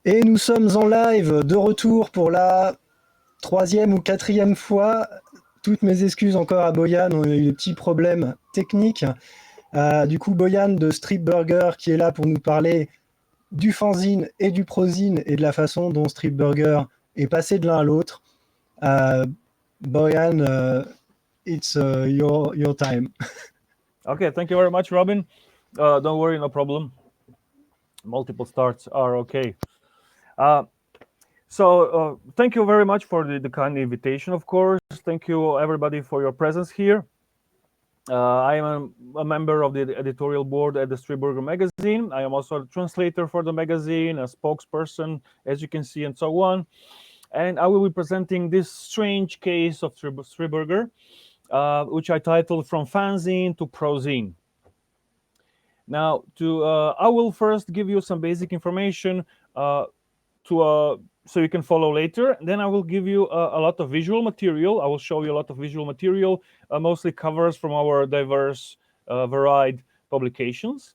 Et nous sommes en live de retour pour la 3e ou 4e fois. Toutes mes excuses encore à Boyan, on a eu des petits problèmes techniques. Du coup, Boyan de Stripburger qui est là pour nous parler du fanzine et du pro-zine et de la façon dont Stripburger est passé de l'un à l'autre. Boyan, it's your time. Okay, thank you very much, Robin. Don't worry, no problem. Multiple starts are okay. So thank you very much for the kind invitation, of course. Thank you, everybody, for your presence here. I am a member of the editorial board at the Stripburger magazine. I am also a translator for the magazine, a spokesperson, as you can see, and so on. And I will be presenting this strange case of Stripburger, which I titled From Fan-zine to Pro-zine. Now, I will first give you some basic information so you can follow later. Then I will give you a lot of visual material. I will show you a lot of visual material, mostly covers from our diverse, varied publications.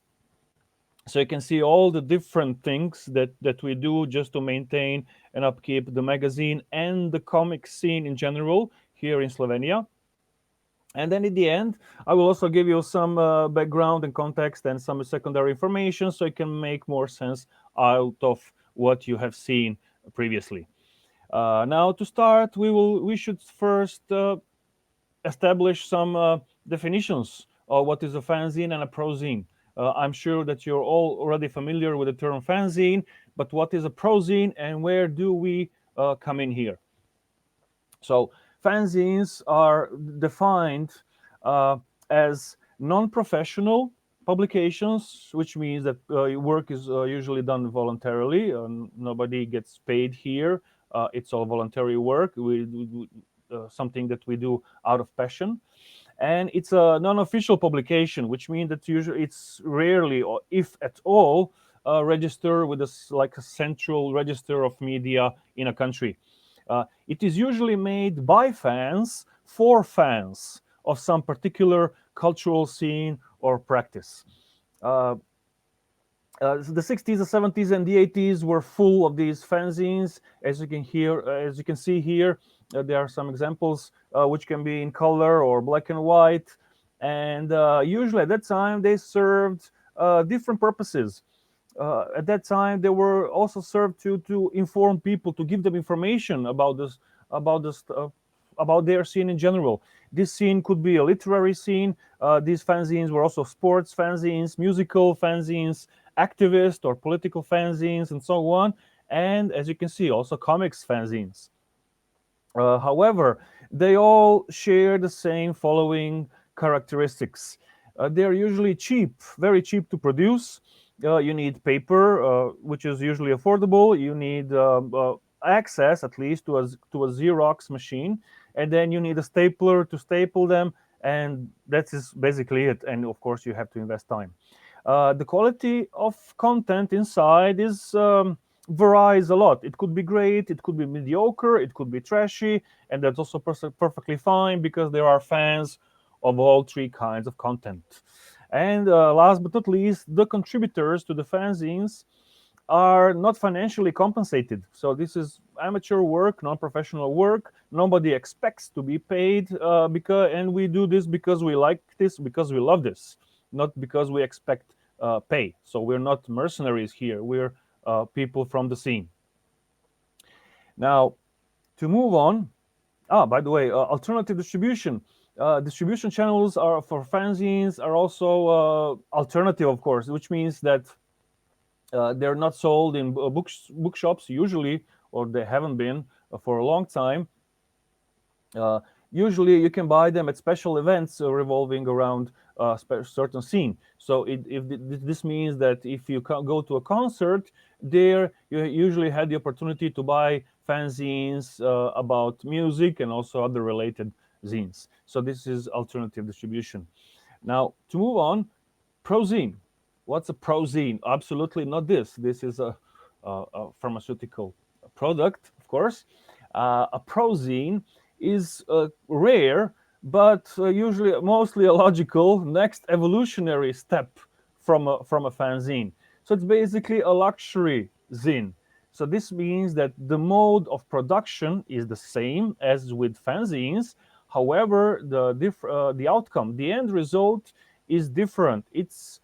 So you can see all the different things that we do just to maintain and upkeep the magazine and the comic scene in general here in Slovenia. And then in the end, I will also give you some background and context and some secondary information so you can make more sense out of what you have seen previously. Now, to start, we should first establish some definitions of what is a fanzine and a pro-zine. I'm sure that you're all already familiar with the term fanzine, but what is a pro-zine and where do we come in here? So fanzines are defined as non-professional publications, which means that work is usually done voluntarily. Nobody gets paid here. It's all voluntary work. Something that we do out of passion. And it's a non-official publication, which means that usually it's rarely, or if at all, registered with a central register of media in a country. It is usually made by fans for fans of some particular cultural scene or practice. The 60s, the 70s, and the 80s were full of these fanzines. As you can see here, there are some examples which can be in color or black and white. And usually at that time, they served different purposes. At that time, they were also served to inform people, to give them information about their scene in general. This scene could be a literary scene. These fanzines were also sports fanzines, musical fanzines, activist or political fanzines, and so on. And as you can see, also comics fanzines. However, they all share the same following characteristics. They are usually cheap, very cheap to produce. You need paper, which is usually affordable. You need access, at least, to a Xerox machine. And then you need a stapler to staple them. And that is basically it. And of course, you have to invest time. The quality of content inside varies a lot. It could be great, it could be mediocre, it could be trashy, and that's also perfectly fine because there are fans of all three kinds of content. And last but not least, the contributors to the fanzines are not financially compensated. So this is amateur work, non-professional work. Nobody expects to be paid, and we do this because we like this, because we love this, not because we expect pay. So we're not mercenaries here. We're people from the scene. Now, to move on. By the way, alternative distribution. Distribution channels for fanzines are also alternative, of course, which means that they're not sold in bookshops usually, or they haven't been for a long time. Usually you can buy them at special events revolving around a certain scene. So this means that if you go to a concert, there you usually had the opportunity to buy fanzines about music and also other related zines. So this is alternative distribution. Now, to move on, pro-zine. What's a pro-zine? Absolutely not this. This is a pharmaceutical product, of course. A pro-zine is rare, but usually mostly a logical next evolutionary step from a fanzine. So it's basically a luxury zine. So this means that the mode of production is the same as with fanzines. However, the outcome, the end result, is different. It's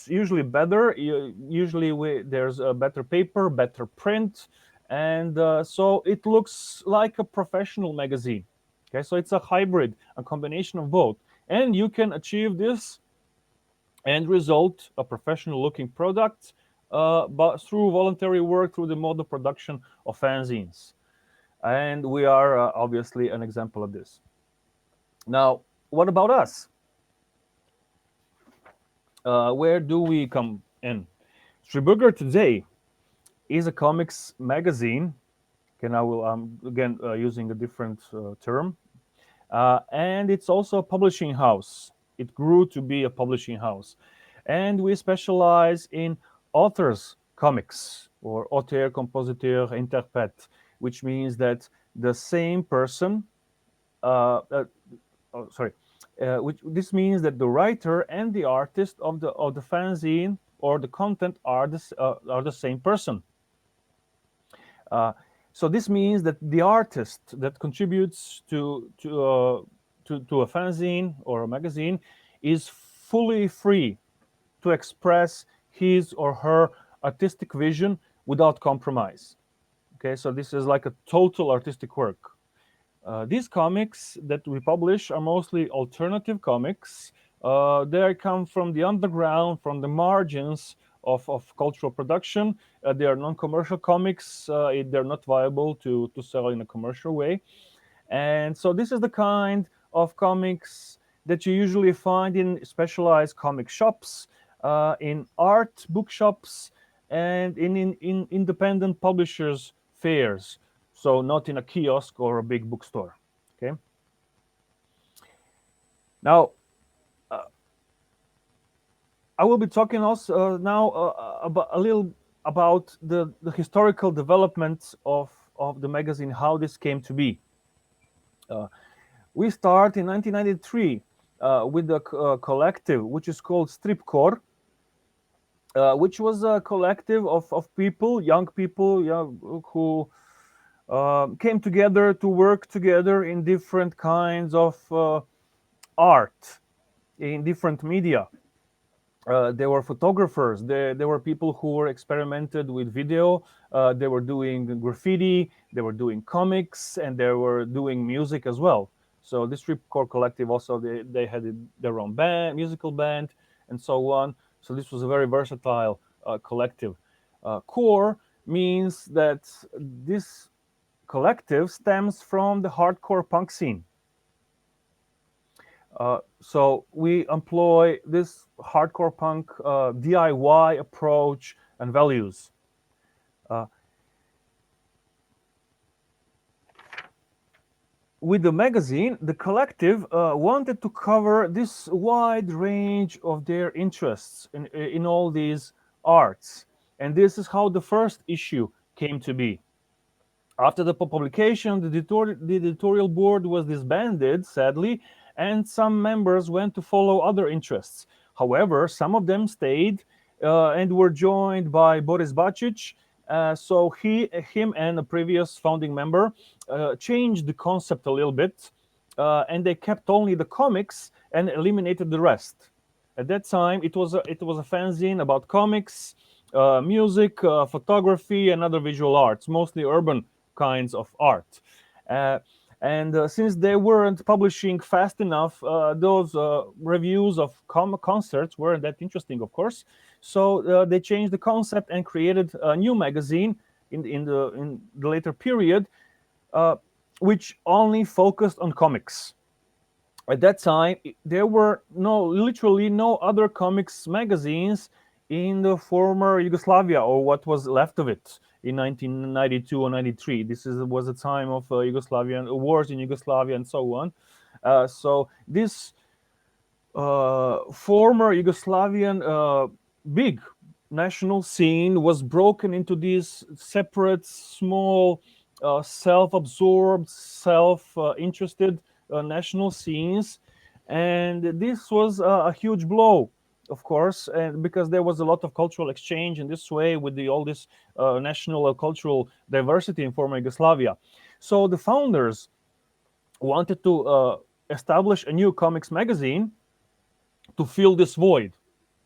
usually better. Usually there's a better paper, better print, and so it looks like a professional magazine. Okay, so it's a hybrid, a combination of both, and you can achieve this end result, a professional looking product, but through voluntary work, through the mode of production of fanzines. And we are obviously an example of this. Now, what about us? Where do we come in? Stripburger today is a comics magazine. Okay, now I'm again using a different term. And it's also a publishing house. It grew to be a publishing house. And we specialize in authors' comics, or auteur, compositeur, interprète, which means that the same person, which this means that the writer and the artist of the fanzine or the content are the same person. So this means that the artist that contributes to a fanzine or a magazine is fully free to express his or her artistic vision without compromise. Okay, so this is like a total artistic work. These comics that we publish are mostly alternative comics. They come from the underground, from the margins of cultural production. They are non-commercial comics. They're not viable to sell in a commercial way. And so this is the kind of comics that you usually find in specialized comic shops, in art bookshops, and in independent publishers' fairs. So not in a kiosk or a big bookstore. Okay. Now, I will be talking also now about a little about the historical development of the magazine, how this came to be. We start in 1993 with a collective which is called Stripburger, which was a collective of people, young people, who came together to work together in different kinds of art, in different media. There were photographers. There were people who were experimented with video. They were doing graffiti. They were doing comics, and they were doing music as well. So this Stripburger collective also they had their own band, musical band, and so on. So this was a very versatile collective. Core means that this collective stems from the hardcore punk scene. So we employ this hardcore punk DIY approach and values. With the magazine, the collective wanted to cover this wide range of their interests in all these arts. And this is how the first issue came to be. After the publication, the editorial board was disbanded, sadly, and some members went to follow other interests. However, some of them stayed and were joined by Boris Bacic. So him and a previous founding member changed the concept a little bit, and they kept only the comics and eliminated the rest. At that time, it was a fanzine about comics, music, photography, and other visual arts, mostly urban kinds of art. And since they weren't publishing fast enough, those reviews of concerts weren't that interesting, of course. So they changed the concept and created a new magazine in the later period, which only focused on comics. At that time, there were literally no other comics magazines in the former Yugoslavia, or what was left of it, in 1992 or 93. This was a time of Yugoslavian wars in Yugoslavia and so on. So this former Yugoslavian big national scene was broken into these separate, small, self-absorbed, self-interested national scenes, and this was a huge blow of course, and because there was a lot of cultural exchange in this way with all this national cultural diversity in former Yugoslavia. So the founders wanted to establish a new comics magazine to fill this void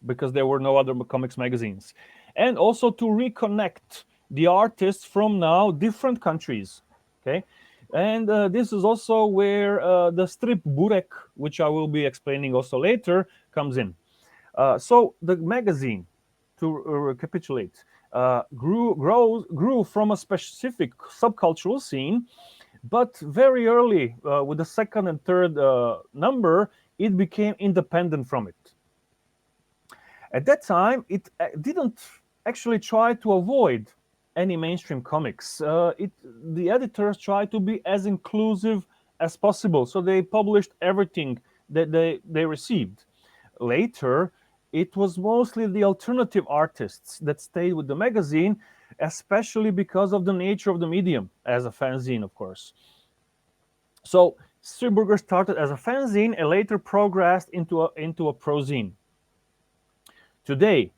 because there were no other comics magazines, and also to reconnect the artists from now different countries. Okay, and this is also where the Stripburger, which I will be explaining also later, comes in. So the magazine, to recapitulate, grew from a specific subcultural scene, but very early, with the second and third number, it became independent from it. At that time, it didn't actually try to avoid any mainstream comics. The editors tried to be as inclusive as possible, so they published everything that they received. Later, it was mostly the alternative artists that stayed with the magazine, especially because of the nature of the medium as a fanzine, of course. So Stripburger started as a fanzine and later progressed into a pro-zine. Today,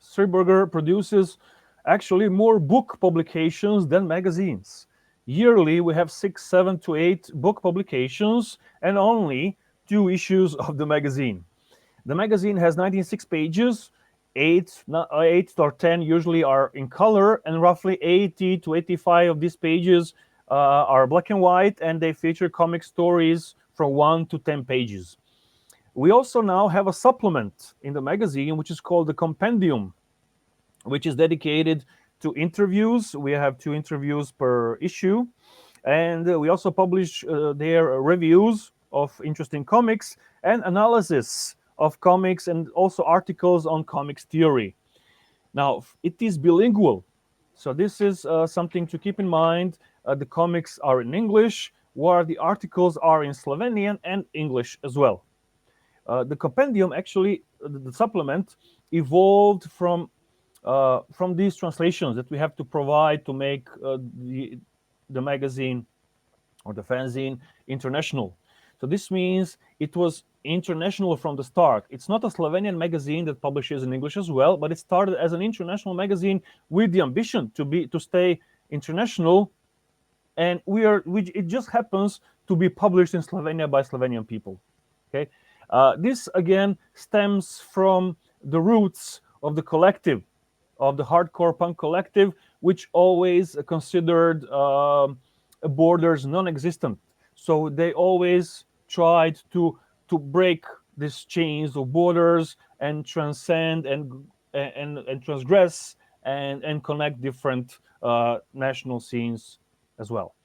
Stripburger produces actually more book publications than magazines. Yearly, we have 6, 7 to 8 book publications and only 2 issues of the magazine. The magazine has 96 pages, 8 or 10 usually are in color, and roughly 80 to 85 of these pages are black and white, and they feature comic stories from 1 to 10 pages. We also now have a supplement in the magazine, which is called the Compendium, which is dedicated to interviews. We have 2 interviews per issue, and we also publish their reviews of interesting comics and analysis of comics, and also articles on comics theory. Now, it is bilingual, so this is something to keep in mind. The comics are in English, while the articles are in Slovenian and English as well. The compendium, actually, the supplement, evolved from these translations that we have to provide to make the magazine or the fanzine international. So this means it was international from the start. It's not a Slovenian magazine that publishes in English as well, but it started as an international magazine with the ambition to stay international, and it just happens to be published in Slovenia by Slovenian people. Okay, this again stems from the roots of the collective, of the hardcore punk collective, which always considered borders non-existent. So they always tried to break these chains of borders and transcend and transgress and connect different national scenes as well.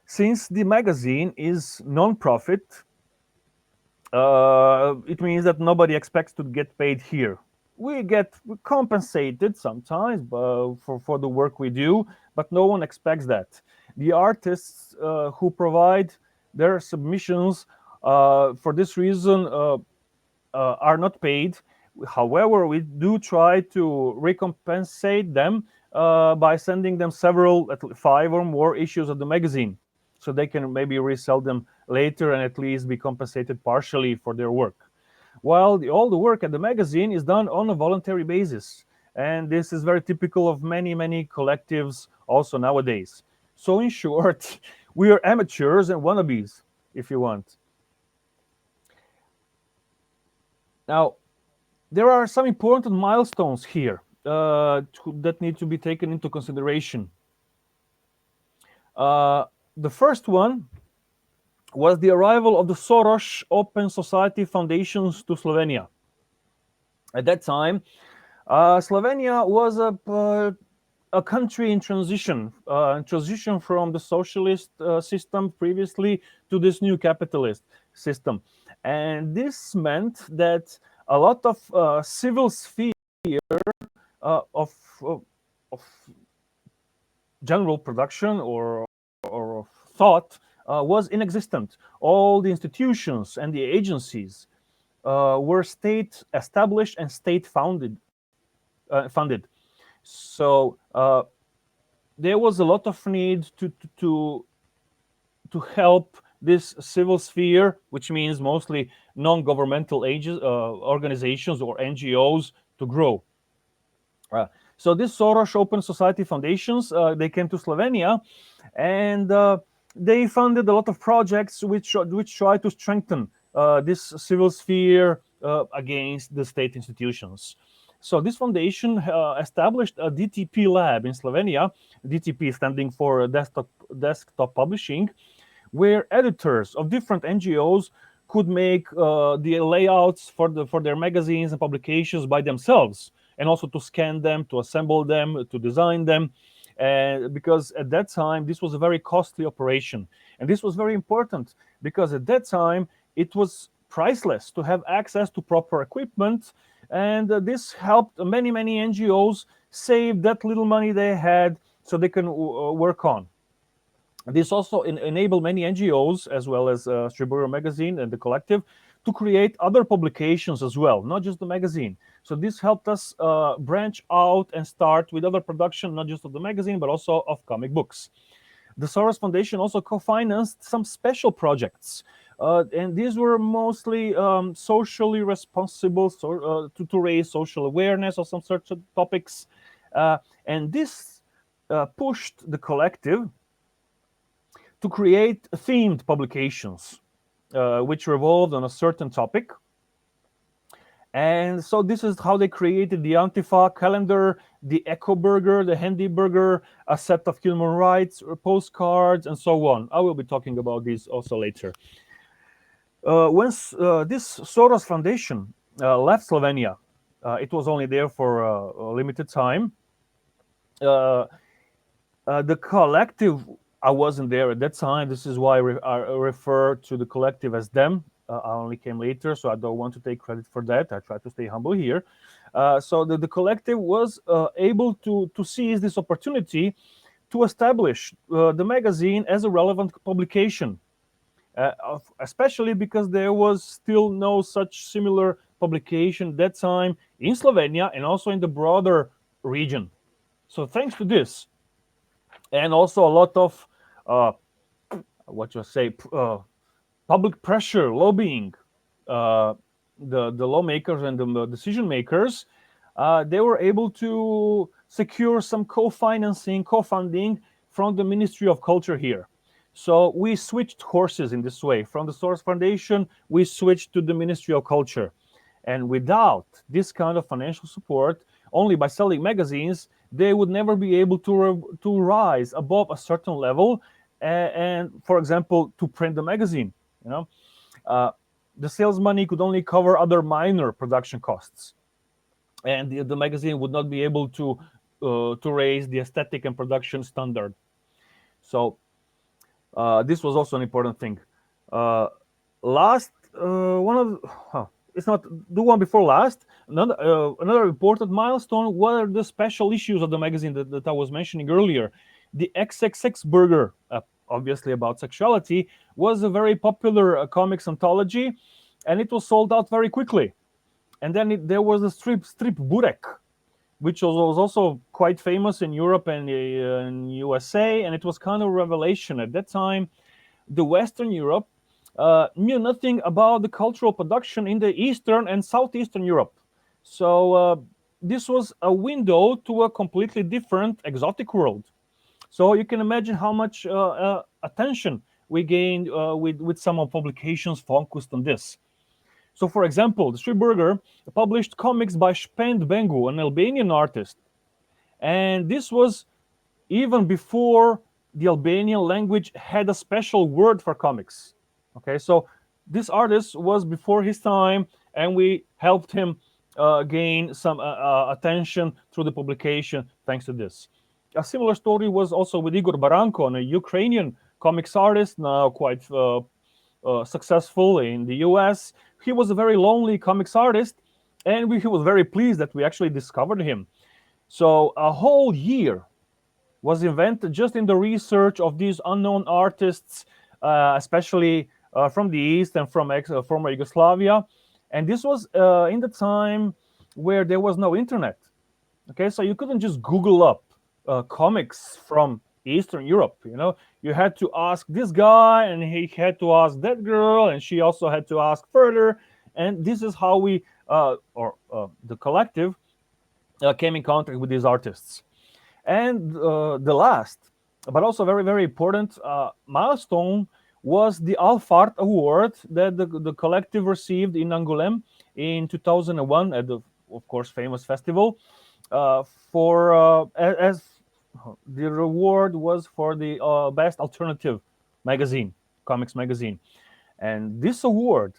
Since the magazine is non-profit, it means that nobody expects to get paid here. We get compensated sometimes for the work we do, but no one expects that. The artists who provide their submissions for this reason are not paid. However, we do try to recompensate them by sending them several, 5 or more issues of the magazine, so they can maybe resell them later and at least be compensated partially for their work. While all the work at the magazine is done on a voluntary basis, and this is very typical of many collectives also nowadays. So in short, we are amateurs and wannabes, if you want. Now, there are some important milestones here that need to be taken into consideration. The first one was the arrival of the Soros Open Society Foundations to Slovenia. At that time, Slovenia was a country in transition from the socialist system previously to this new capitalist system. And this meant that a lot of civil sphere of general production or thought was inexistent. All the institutions and the agencies were state established and state funded. So there was a lot of need to help this civil sphere, which means mostly non-governmental organizations or NGOs, to grow. So this Soros Open Society Foundations, they came to Slovenia, and they funded a lot of projects which try to strengthen this civil sphere against the state institutions. So this foundation established a DTP lab in Slovenia, DTP standing for desktop publishing, where editors of different NGOs could make the layouts for their magazines and publications by themselves, and also to scan them, to assemble them, to design them. Because at that time, this was a very costly operation. And this was very important because at that time, it was priceless to have access to proper equipment. And this helped many, many NGOs save that little money they had so they can work on. This also enabled many NGOs, as well as Stripburger magazine and the collective, to create other publications as well, not just the magazine. So this helped us branch out and start with other production, not just of the magazine, but also of comic books. The Soros Foundation also co-financed some special projects, and these were mostly socially responsible, to raise social awareness of some sorts of topics. And this pushed the collective to create themed publications which revolved on a certain topic. And so this is how they created the Antifa calendar, the Echo Burger, the Handy Burger, a set of human rights postcards, and so on. I will be talking about this also later. Once this Soros Foundation left Slovenia, it was only there for a limited time. The collective, I wasn't there at that time. This is why I refer to the collective as them. I only came later, so I don't want to take credit for that. I try to stay humble here. So the collective was able to seize this opportunity to establish the magazine as a relevant publication, especially because there was still no such similar publication at that time in Slovenia and also in the broader region. So thanks to this, and also a lot of public pressure, lobbying, the lawmakers and the decision makers, they were able to secure some co-funding from the Ministry of Culture here. So we switched horses in this way. From the Soros Foundation, we switched to the Ministry of Culture. And without this kind of financial support, only by selling magazines, they would never be able to rise above a certain level. And for example, to print the magazine, the sales money could only cover other minor production costs, and the magazine would not be able to raise the aesthetic and production standard. So this was also an important thing. It's not the one before last. Another important milestone were the special issues of the magazine that I was mentioning earlier. The XXX Burger, obviously about sexuality, was a very popular comics anthology, and it was sold out very quickly. And then there was a Stripburger, which was also quite famous in Europe and in USA, and it was kind of a revelation at that time. The Western Europe knew nothing about the cultural production in the Eastern and Southeastern Europe. So this was a window to a completely different exotic world. So you can imagine how much attention we gained with some of publications focused on this. So, for example, the Stripburger published comics by Spend Bengu, an Albanian artist. And this was even before the Albanian language had a special word for comics. Okay, so this artist was before his time, and we helped him gain some attention through the publication thanks to this. A similar story was also with Igor Baranko, a Ukrainian comics artist, now quite successful in the US. He was a very lonely comics artist, and he was very pleased that we actually discovered him. So a whole year was invented just in the research of these unknown artists, especially from the East and from former Yugoslavia. And this was in the time where there was no internet. Okay, so you couldn't just Google up comics from Eastern Europe. You you had to ask this guy, and he had to ask that girl, and she also had to ask further. And this is how we, the collective, came in contact with these artists. And the last, but also very, very important milestone was the Alfart Award that the collective received in Angoulême in 2001 at the, of course, famous festival. As the reward was for the best alternative magazine, comics magazine. And this award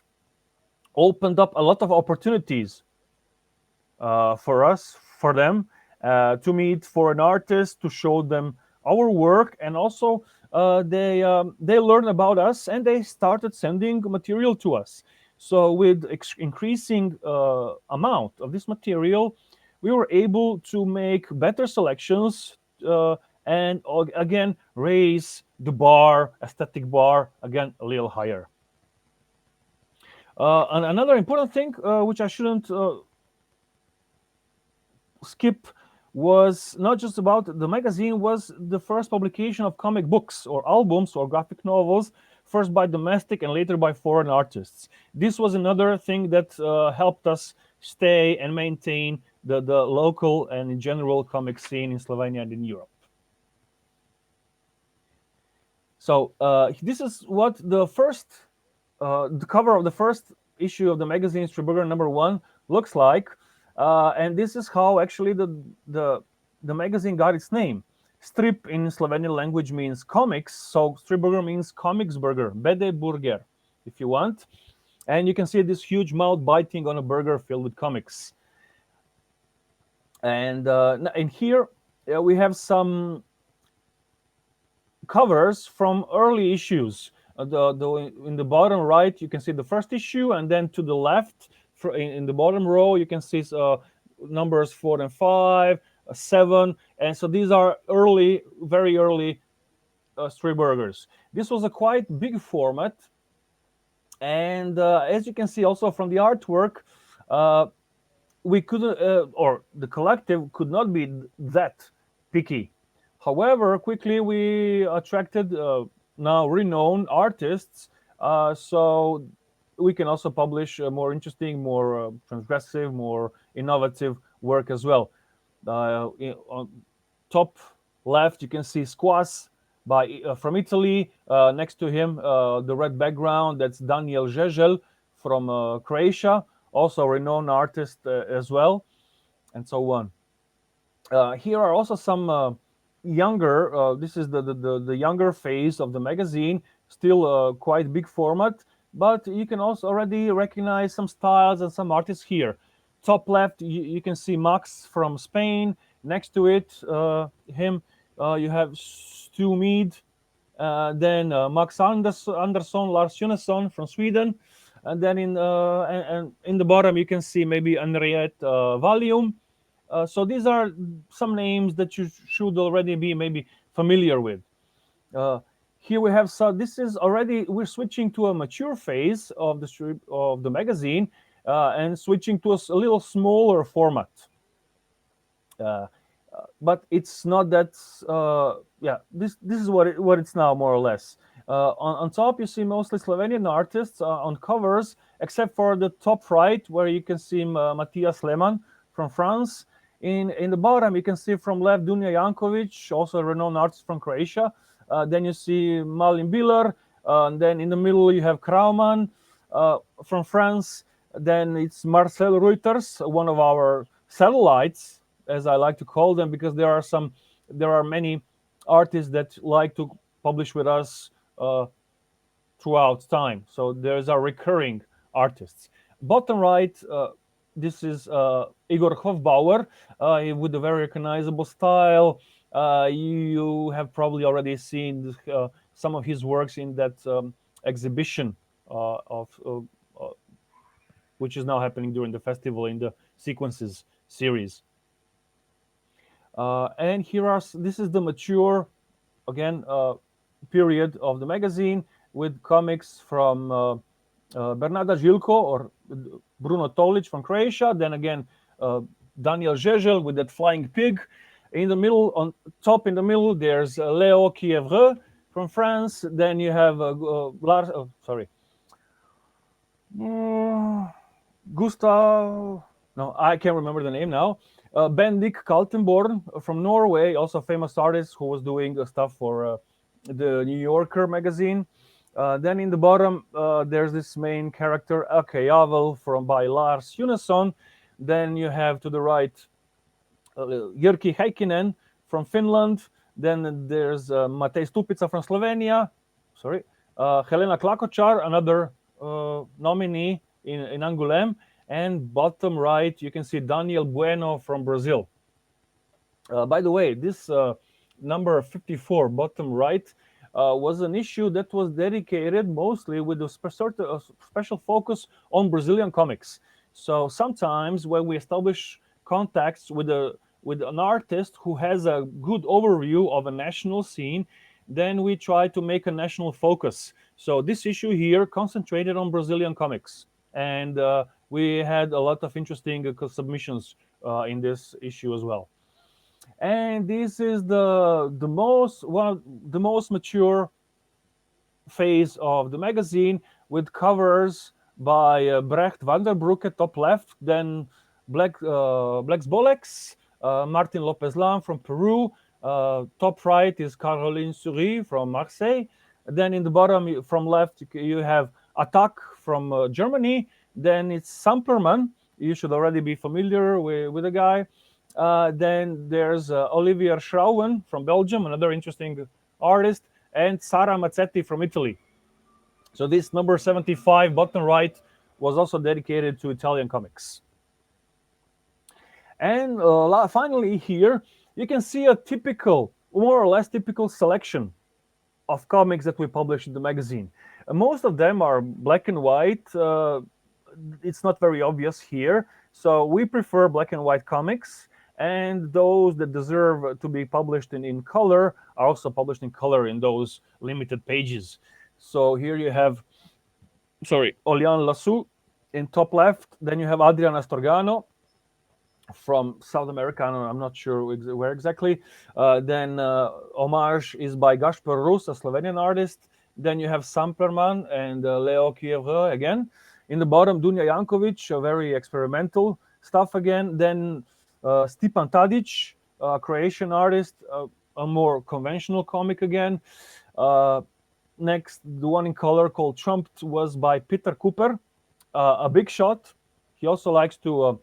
opened up a lot of opportunities for them to meet foreign artists, to show them our work, and also they learned about us and they started sending material to us. So with increasing amount of this material, we were able to make better selections and again raise the bar, aesthetic bar, again a little higher. And another important thing which I shouldn't skip was not just about the magazine, was the first publication of comic books or albums or graphic novels, first by domestic and later by foreign artists. This was another thing that helped us stay and maintain the local and in general comic scene in Slovenia and in Europe. So this is what the cover of the first issue of the magazine Stripburger #1 looks like. And this is how actually the magazine got its name. Strip in Slovenian language means comics, so Stripburger means comics burger, bede burger, if you want. And you can see this huge mouth biting on a burger filled with comics. And in here we have some covers from early issues. In the bottom right, you can see the first issue, and then to the left, in the bottom row, you can see numbers 4 and 5, 7, and so these are early, very early Stripburgers. This was a quite big format, and as you can see also from the artwork, we couldn't, or the collective could not be that picky. However, quickly we attracted now renowned artists, so we can also publish more interesting, more transgressive, more innovative work as well. On top left, you can see Squas from Italy. Next to him, the red background, that's Daniel Žeželj from Croatia, also a renowned artist as well, and so on. Here are also some younger, this is the younger phase of the magazine, still quite big format, but you can also already recognize some styles and some artists here. Top left, you can see Max from Spain. Next to it, you have Stu Mead, then Max Andersson, Lars Jonesson from Sweden, and then in the bottom you can see maybe Henriette Valium. So these are some names that you should already be maybe familiar with. Here we have, so this is already, we're switching to a mature phase of the magazine and switching to a little smaller format. But it's not that, this is what it's now, more or less. On top, you see mostly Slovenian artists on covers, except for the top right, where you can see Matthias Lehmann from France. In the bottom, you can see from left Dunja Jankovic, also a renowned artist from Croatia. Then you see Malin Biller. And then in the middle, you have Krauman from France. Then it's Marcel Reuters, one of our satellites, as I like to call them, because there are many artists that like to publish with us throughout time. So there's our recurring artists. Bottom right, this is Igor Hofbauer with a very recognizable style. You have probably already seen some of his works in that exhibition which is now happening during the festival in the Sequences series. And this is the mature, again, period of the magazine with comics from Bernarda Žilko or Bruno Tolić from Croatia. Then again, Daniel Žeželj with that flying pig. In the middle, on top in the middle, there's Leo Kievre from France. Then you have Lars. Oh, sorry, Gustav. No, I can't remember the name now. Bendik Kaltenborn from Norway, also a famous artist who was doing stuff for the New Yorker magazine. Then in the bottom, there's this main character, Ake Javel, from by Lars Junesson. Then you have to the right Jyrki Heikkinen from Finland. Then there's Matej Stupica from Slovenia. Sorry. Helena Klakočar, another nominee in Angoulême. And bottom right, you can see Daniel Bueno from Brazil. By the way, this number 54, bottom right, was an issue that was dedicated mostly with a special focus on Brazilian comics. So sometimes when we establish contacts with an artist who has a good overview of a national scene, then we try to make a national focus. So this issue here concentrated on Brazilian comics, and we had a lot of interesting submissions in this issue as well. And this is the most mature phase of the magazine, with covers by Brecht Vanderbroek at top left, then Blex Bolex, Martin Lopez Lam from Peru. Top right is Caroline Souris from Marseille. Then in the bottom from left, you have Attack from Germany. Then it's Samperman. You should already be familiar with the guy. Then there's Olivier Schrauwen from Belgium, another interesting artist, and Sara Mazzetti from Italy. So this number 75, bottom right, was also dedicated to Italian comics. And finally here, you can see a typical, more or less typical selection of comics that we publish in the magazine. Most of them are black and white. It's not very obvious here. So we prefer black and white comics. And those that deserve to be published in color are also published in color in those limited pages. So here you have, Olian Lassou in top left. Then you have Adrian Astorgano from South America. I'm not sure where exactly. Then Homage is by Gaspar Rus, a Slovenian artist. Then you have Samperman and Leo Kievreux again. In the bottom, Dunja Jankovic, a very experimental stuff again. Then Stipan Tadic, a Croatian artist, a more conventional comic again. Next, the one in color called Trumped was by Peter Cooper, a big shot. He also likes to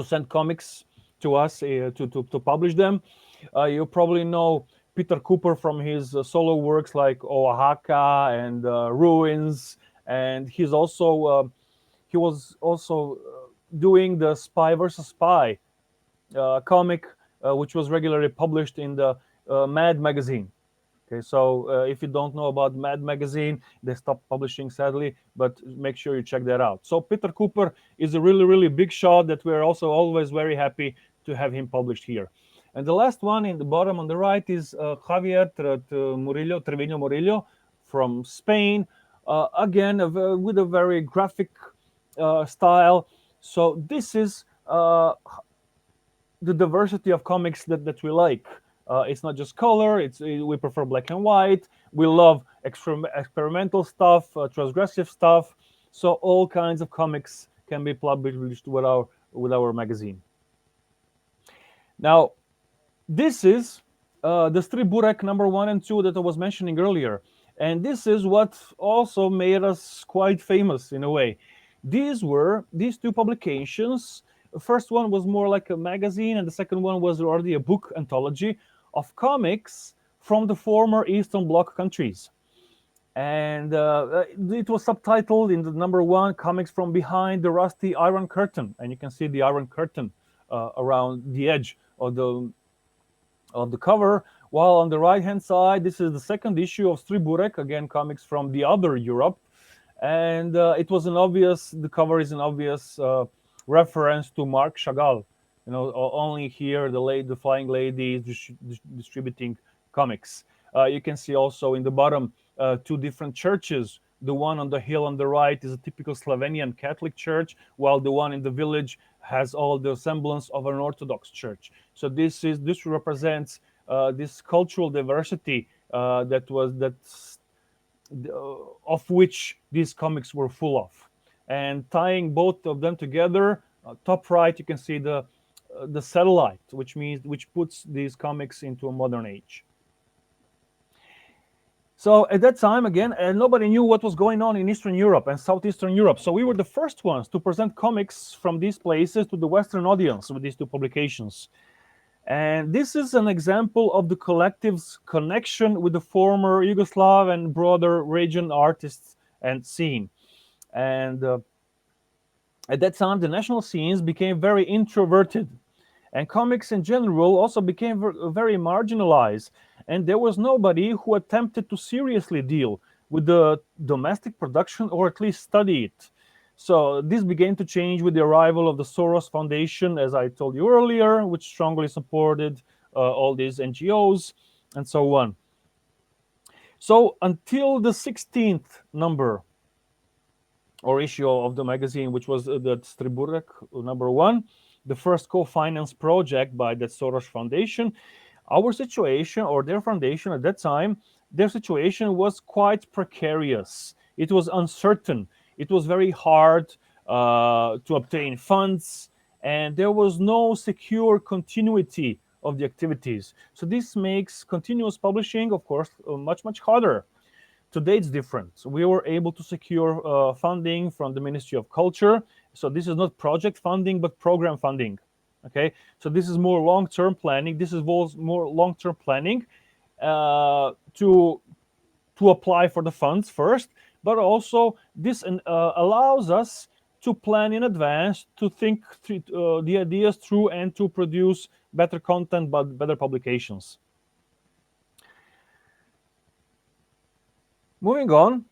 send comics to us to publish them. You probably know Peter Cooper from his solo works like Oaxaca and Ruins, and he was also doing the Spy versus Spy comic, which was regularly published in the Mad magazine. Okay, so if you don't know about Mad magazine, they stopped publishing sadly, but make sure you check that out. So Peter Cooper is a really, really big shot that we're also always very happy to have him published here. And the last one in the bottom on the right is Javier Treviño Murillo from Spain, again with a very graphic style. So this is the diversity of comics that we like. It's not just color. We prefer black and white. We love experimental stuff, transgressive stuff. So all kinds of comics can be published with our magazine. Now, this is the Stripburger number 1 and 2 that I was mentioning earlier, and this is what also made us quite famous in a way. These two publications. The first one was more like a magazine, and the second one was already a book anthology of comics from the former Eastern Bloc countries. And it was subtitled in the number 1, Comics from Behind the Rusty Iron Curtain. And you can see the Iron Curtain around the edge of the cover. While on the right-hand side, this is the second issue of Stripburger, again, comics from the other Europe. And the cover is an obvious reference to Marc Chagall. Only here the Flying Lady is distributing comics. You can see also in the bottom 2 different churches. The one on the hill on the right is a typical Slovenian Catholic church, while the one in the village has all the semblance of an Orthodox church. So this represents this cultural diversity of which these comics were full of. And tying both of them together, top right, you can see the satellite, which puts these comics into a modern age. So at that time, again, nobody knew what was going on in Eastern Europe and Southeastern Europe. So we were the first ones to present comics from these places to the Western audience with these two publications. And this is an example of the collective's connection with the former Yugoslav and broader region artists and scene. And at that time, the national scenes became very introverted, and comics in general also became very marginalized. And there was nobody who attempted to seriously deal with the domestic production, or at least study it. So this began to change with the arrival of the Soros Foundation, as I told you earlier, which strongly supported all these NGOs and so on. So until the 16th number or issue of the magazine, which was the Stripburger #1, the first co-financed project by the Soros Foundation, our situation, or their foundation at that time, their situation was quite precarious. It was uncertain. It was very hard to obtain funds, and there was no secure continuity of the activities. So this makes continuous publishing, of course, much, much harder. Today it's different. We were able to secure funding from the Ministry of Culture. So this is not project funding, but program funding. Okay, so this is more long-term planning. This involves more long-term planning to apply for the funds first, but also this allows us to plan in advance, to think the ideas through, and to produce better content, but better publications. Moving on,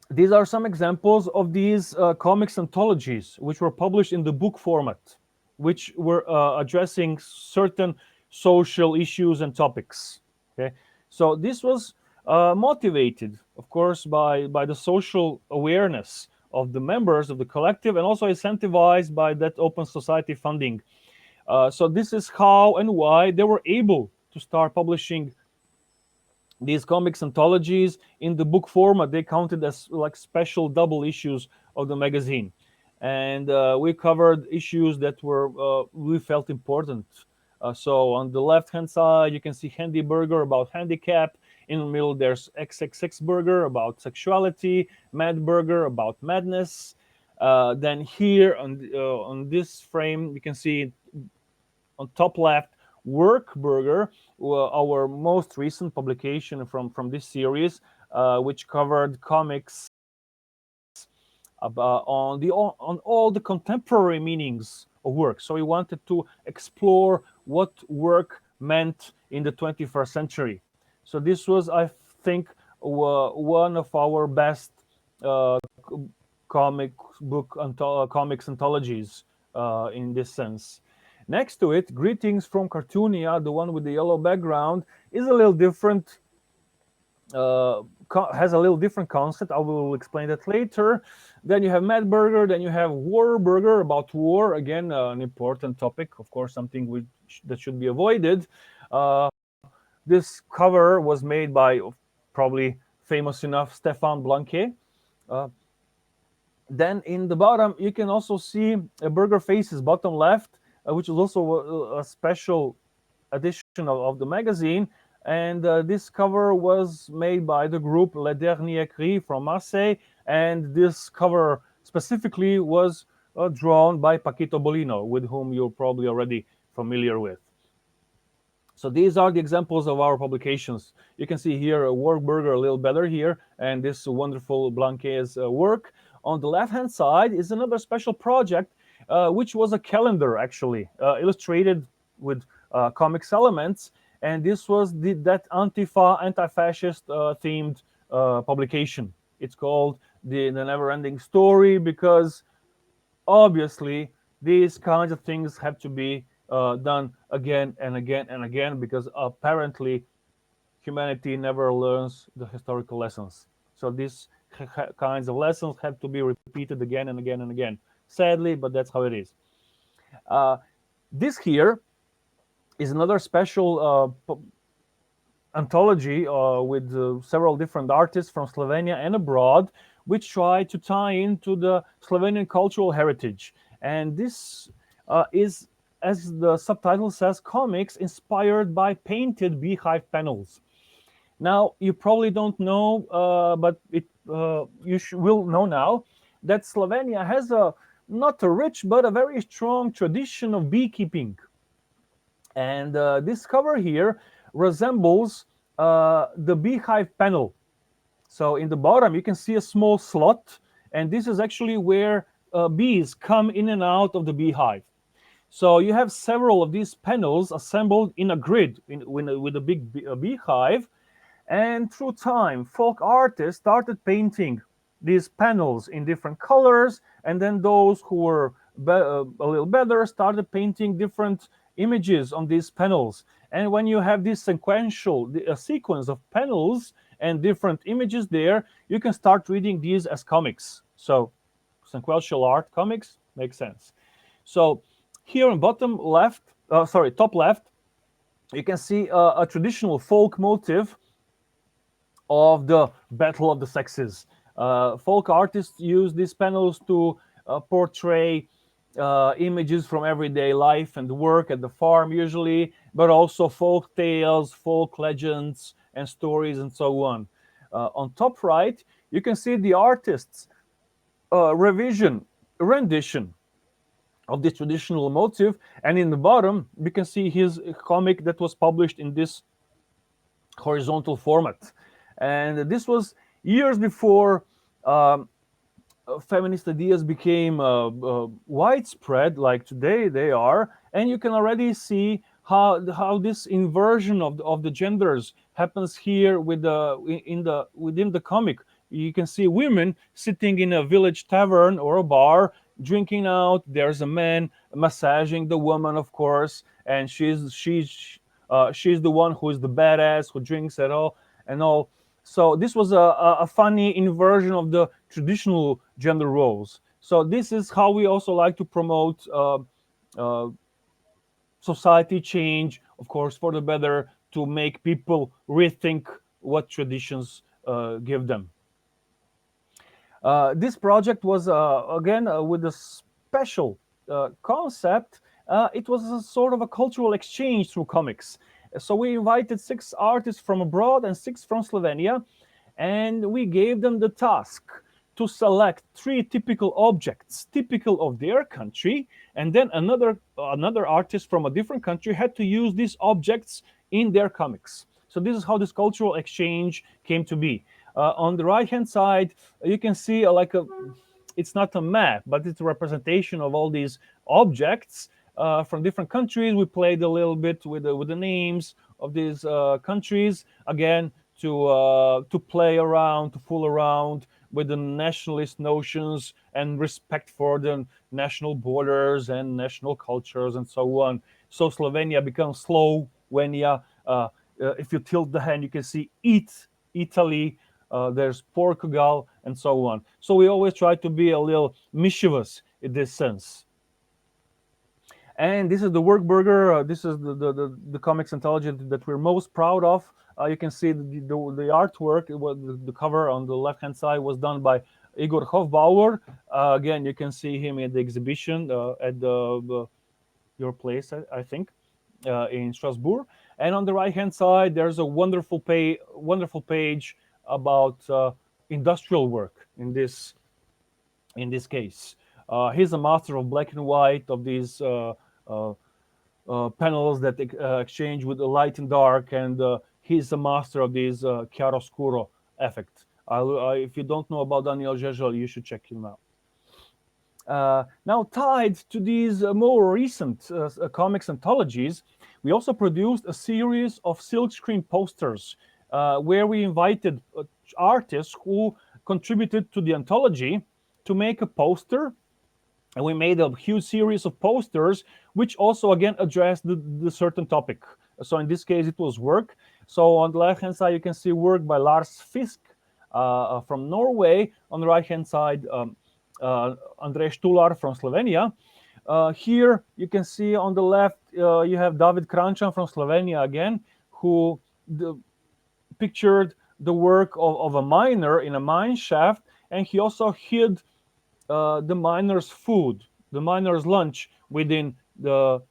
these are some examples of these comics anthologies, which were published in the book format, which were addressing certain social issues and topics. Okay, so this was motivated, of course, by the social awareness of the members of the collective, and also incentivized by that open society funding. So this is how and why they were able to start publishing these comics anthologies in the book format. They counted as like special double issues of the magazine. And we covered issues that were we felt important. So on the left-hand side, you can see Handy Burger about handicap. In the middle, there's XXX Burger about sexuality, Mad Burger about madness. Then here on this frame, you can see on top left, Work Burger, our most recent publication from this series, which covered comics about on all the contemporary meanings of work. So we wanted to explore what work meant in the 21st century. So this was, I think, one of our best comics anthologies in this sense. Next to it, Greetings from Cartoonia, the one with the yellow background, is a little different, has a little different concept. I will explain that later. Then you have Mad Burger, then you have War Burger about war, again, an important topic, of course, something that should be avoided. This cover was made by probably famous enough Stefan Blanquet. Then in the bottom, you can also see a Burger Faces, bottom left, which is also a special edition of the magazine. And this cover was made by the group Le Dernier Cri from Marseille. And this cover specifically was drawn by Paquito Bolino, with whom you're probably already familiar with. So these are the examples of our publications. You can see here a Work Burger a little better here, and this wonderful Blanquet's work. On the left-hand side is another special project, which was a calendar, actually, illustrated with comics elements. And this was that Antifa, anti-fascist themed publication. It's called the Never-Ending Story, because obviously these kinds of things have to be done again and again and again, because apparently humanity never learns the historical lessons. So these kinds of lessons have to be repeated again and again and again. Sadly, but that's how it is. This here is another special anthology with several different artists from Slovenia and abroad, which try to tie into the Slovenian cultural heritage. And this is, as the subtitle says, comics inspired by painted beehive panels. Now, you probably don't know, but you will know now that Slovenia has a not a rich but a very strong tradition of beekeeping. And this cover here resembles the beehive panel. So in the bottom, you can see a small slot, and this is actually where bees come in and out of the beehive. So you have several of these panels assembled in a grid with a big beehive. And through time, folk artists started painting these panels in different colors, and then those who were a little better started painting different images on these panels. And when you have this sequential sequence of panels and different images there, you can start reading these as comics. So sequential art comics makes sense. So here on bottom left, top left, you can see a traditional folk motif of the battle of the sexes. Folk artists use these panels to portray images from everyday life and work at the farm, usually, but also folk tales, folk legends, and stories, and so on. On top right, you can see the artist's rendition of this traditional motif, and in the bottom, you can see his comic that was published in this horizontal format. And this was years before feminist ideas became widespread, like today they are. And you can already see how this inversion of the genders happens here with within the comic. You can see women sitting in a village tavern or a bar drinking out. There's a man massaging the woman, of course, and she's the one who is the badass who drinks at all and all. So this was a funny inversion of the traditional gender roles. So this is how we also like to promote society change, of course, for the better, to make people rethink what traditions give them. This project was again with a special concept. It was a sort of a cultural exchange through comics. So we invited 6 artists from abroad and 6 from Slovenia, and we gave them the task to select 3 typical objects typical of their country, and then another artist from a different country had to use these objects in their comics. So this is how this cultural exchange came to be. On the right hand side, you can see it's not a map, but it's a representation of all these objects from different countries. We played a little bit with the names of these countries, again, to play around, to fool around with the nationalist notions and respect for the national borders and national cultures and so on. So Slovenia becomes Slovenia. If you tilt the hand, you can see Italy. There's Portugal and so on. So we always try to be a little mischievous in this sense. And this is the Workburger. This is the comics anthology that we're most proud of. You can see the artwork. The cover on the left-hand side was done by Igor Hofbauer. Again, you can see him at the exhibition at your place, I think, in Strasbourg. And on the right-hand side, there's a wonderful page about industrial work in this case. He's a master of black and white, of these panels that exchange with the light and dark, and he's a master of these chiaroscuro effect. If you don't know about Daniel Žežel, you should check him out. Now, tied to these more recent comics anthologies, we also produced a series of silkscreen posters where we invited artists who contributed to the anthology to make a poster. And we made a huge series of posters, which also, again, addressed the certain topic. So in this case, it was work. So on the left-hand side, you can see work by Lars Fisk from Norway. On the right-hand side, Andrej Štular from Slovenia. Here, you can see on the left, you have David Krančan from Slovenia again, who pictured the work of a miner in a mine shaft, and he also hid the miner's food, the miner's lunch within the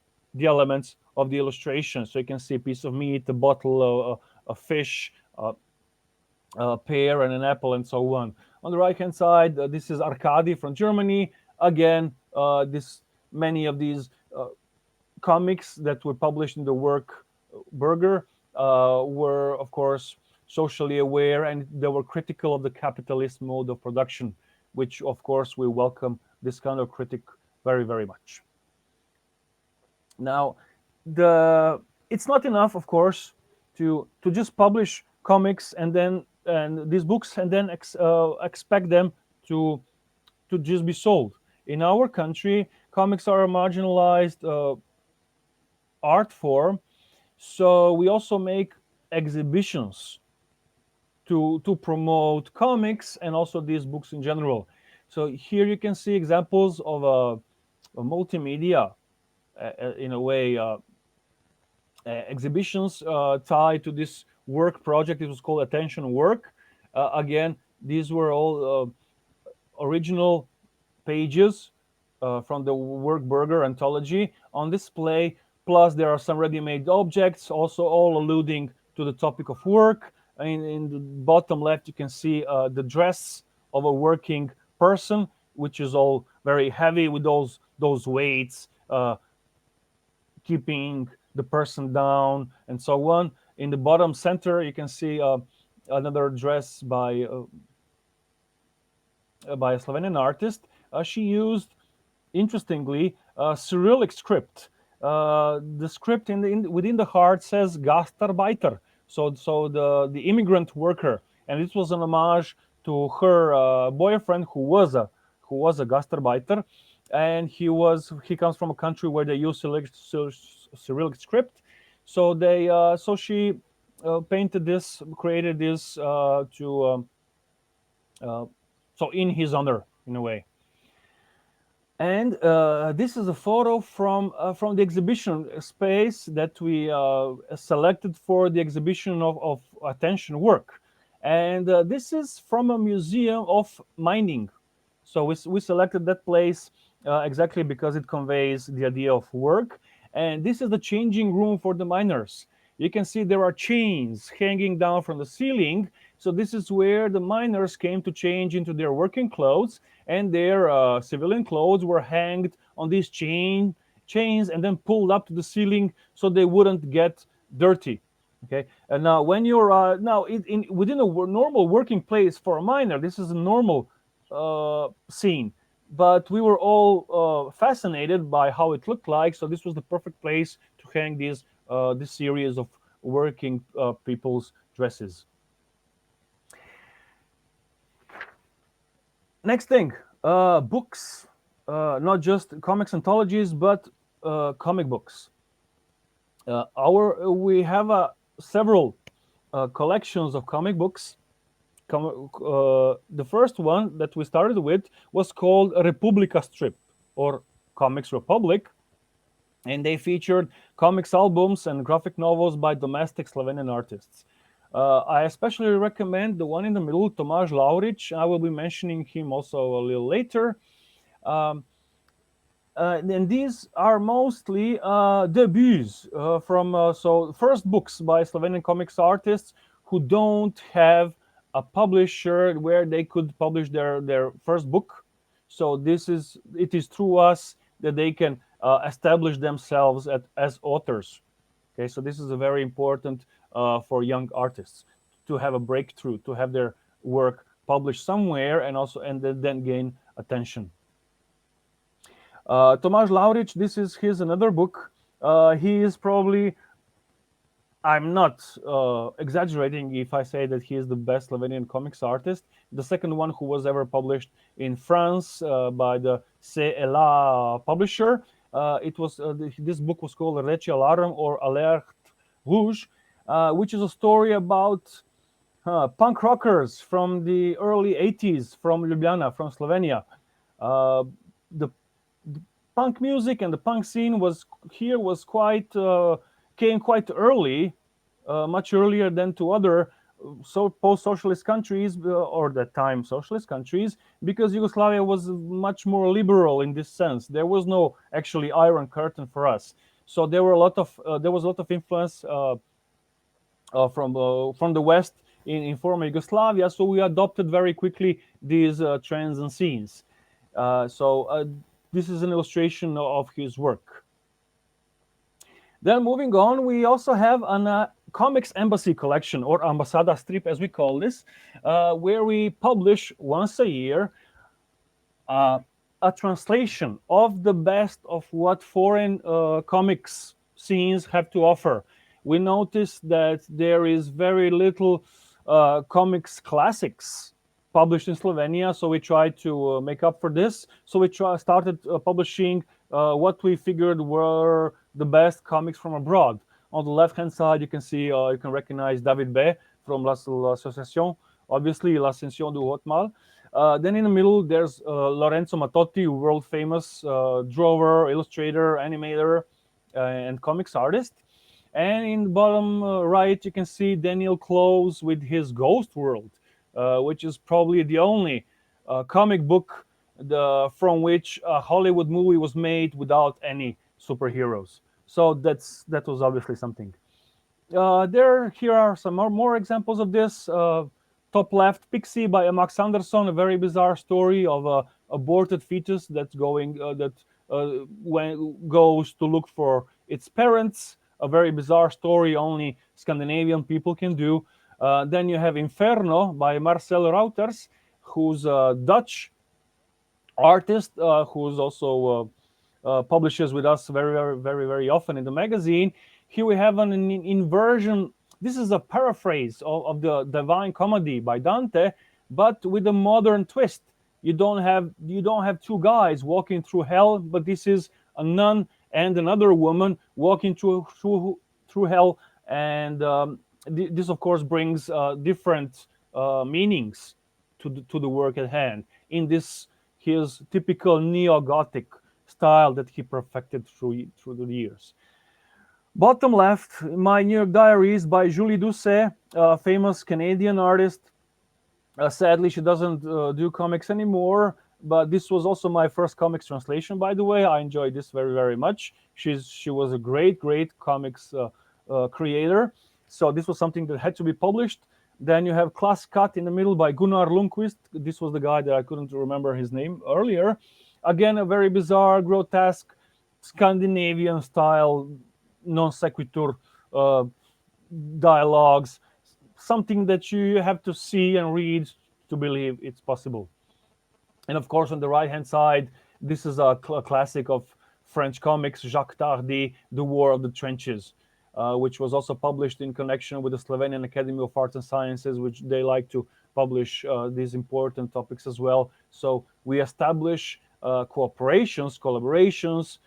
elements of the illustration. So you can see a piece of meat, a bottle, a fish, a pear, and an apple, and so on. On the right-hand side, this is Arkady from Germany. Again, this many of these comics that were published in the work Burger were, of course, socially aware, and they were critical of the capitalist mode of production, which, of course, we welcome this kind of critic very, very much. Now, it's not enough, of course, to just publish comics and these books and then expect them to just be sold. In our country, comics are a marginalized art form, so we also make exhibitions to promote comics and also these books in general. So here you can see examples of a multimedia, in a way, exhibitions tied to this work project. It was called Attention Work. Again, these were all original pages from the Work Burger anthology on display. Plus, there are some ready-made objects, also all alluding to the topic of work. In the bottom left, you can see the dress of a working person, which is all very heavy with those weights, keeping the person down, and so on. In the bottom center, you can see another dress by a Slovenian artist. She used, interestingly, Cyrillic script. The script within the heart says Gastarbeiter, so the immigrant worker, and this was an homage to her boyfriend who was a Gastarbeiter, and he comes from a country where they use Cyrillic script. So she painted this, created this so in his honor, in a way. And this is a photo from the exhibition space that we selected for the exhibition of Attention Work. And this is from a museum of mining. So we selected that place exactly because it conveys the idea of work. And this is the changing room for the miners. You can see there are chains hanging down from the ceiling. So this is where the miners came to change into their working clothes, and their civilian clothes were hanged on these chains and then pulled up to the ceiling so they wouldn't get dirty. Okay, and now when you're within a normal working place for a miner, this is a normal scene. But we were all fascinated by how it looked like, so this was the perfect place to hang this series of working people's dresses. Next thing, books, not just comics anthologies, but comic books. We have several collections of comic books. The first one that we started with was called Republika Strip, or Comics Republic, and they featured comics albums and graphic novels by domestic Slovenian artists. I especially recommend the one in the middle, Tomáš Laurič. I will be mentioning him also a little later. And these are mostly debuts from first books by Slovenian comics artists who don't have a publisher where they could publish their first book. So it is through us that they can establish themselves as authors. Okay, so this is a very important for young artists to have a breakthrough, to have their work published somewhere, and then gain attention. Tomáš Laurič, this is his another book. He is probably, I'm not exaggerating if I say that he is the best Slovenian comics artist. The second one who was ever published in France by the CLA publisher. This book was called Reči Alarm, or Alert Rouge, which is a story about punk rockers from the early 80s from Ljubljana, from Slovenia. The punk music and the punk scene came quite early, much earlier than to other so post-socialist countries, or that time socialist countries, because Yugoslavia was much more liberal in this sense. There was no actually Iron Curtain for us, so there was a lot of influence from the West in former Yugoslavia. So we adopted very quickly these trends and scenes. So this is an illustration of his work. Then moving on, we also have an comics embassy collection, or ambasada strip as we call this, where we publish once a year a translation of the best of what foreign comics scenes have to offer. We noticed that there is very little comics classics published in Slovenia, so we tried to make up for this. So we started publishing what we figured were the best comics from abroad. On the left-hand side, you can see, you can recognize David B. from l'Association, obviously l'Ascension du Haut-Mal. Then in the middle, there's Lorenzo Mattotti, world-famous drawer, illustrator, animator, and comics artist. And in the bottom right, you can see Daniel Close with his Ghost World, which is probably the only comic book from which a Hollywood movie was made without any superheroes. So that was obviously something. Here are some more examples of this. Top left, Pixie by Max Anderson, a very bizarre story of a aborted fetus that's goes to look for its parents. A very bizarre story only Scandinavian people can do. Then you have Inferno by Marcel Routers, who's a Dutch artist who's also publishes with us very often in the magazine. Here we have an inversion. This is a paraphrase of the Divine Comedy by Dante, but with a modern twist. You don't have two guys walking through hell, but this is a nun and another woman walking through hell, and this of course brings different meanings to the work at hand in this his typical neo-Gothic style that he perfected through the years. Bottom left, My New York Diaries by Julie Doucet, a famous Canadian artist. Sadly, she doesn't do comics anymore, but this was also my first comics translation, by the way. I enjoyed this very much. She was a great comics creator, so this was something that had to be published. Then you have Class Cut in the middle by Gunnar Lundqvist. This was the guy that I couldn't remember his name earlier. Again, a very bizarre, grotesque, Scandinavian style, non sequitur dialogues, something that you have to see and read to believe it's possible. And of course, on the right-hand side, this is a classic of French comics, Jacques Tardy, The War of the Trenches, which was also published in connection with the Slovenian Academy of Arts and Sciences, which they like to publish these important topics as well. So we establish collaborations,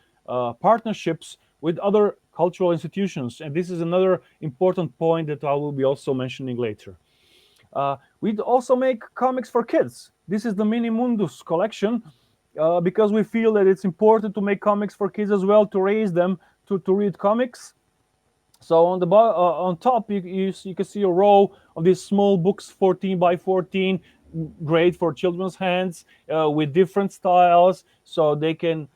partnerships with other cultural institutions. And this is another important point that I will be also mentioning later. We also make comics for kids. This is the Mini Mundus collection, because we feel that it's important to make comics for kids as well, to raise them to read comics. So on top, you can see a row of these small books, 14 by 14, great for children's hands, with different styles, so they can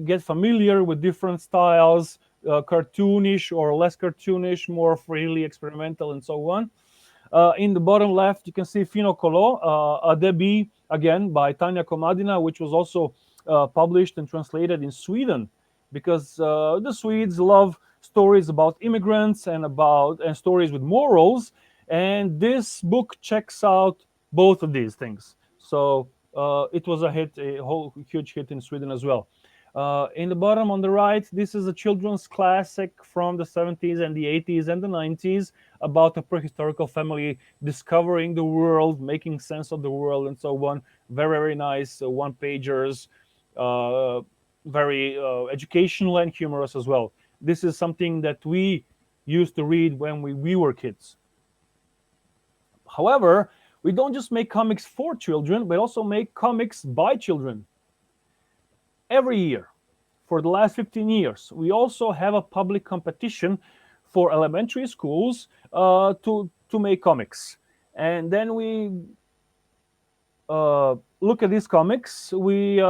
get familiar with different styles, cartoonish or less cartoonish, more freely experimental, and so on. In the bottom left, you can see Fino Colo, a debut, again, by Tanja Komadina, which was also published and translated in Sweden, because the Swedes love stories about immigrants and stories with morals, and this book checks out both of these things. So it was a huge hit in Sweden as well. In the bottom on the right, this is a children's classic from the 70s and the 80s and the 90s about a prehistorical family discovering the world, making sense of the world, and so on. Very nice one-pagers, very educational and humorous as well. This is something that we used to read when we were kids. However, we don't just make comics for children, but also make comics by children. Every year, for the last 15 years, we also have a public competition for elementary schools to make comics. And then we look at these comics. We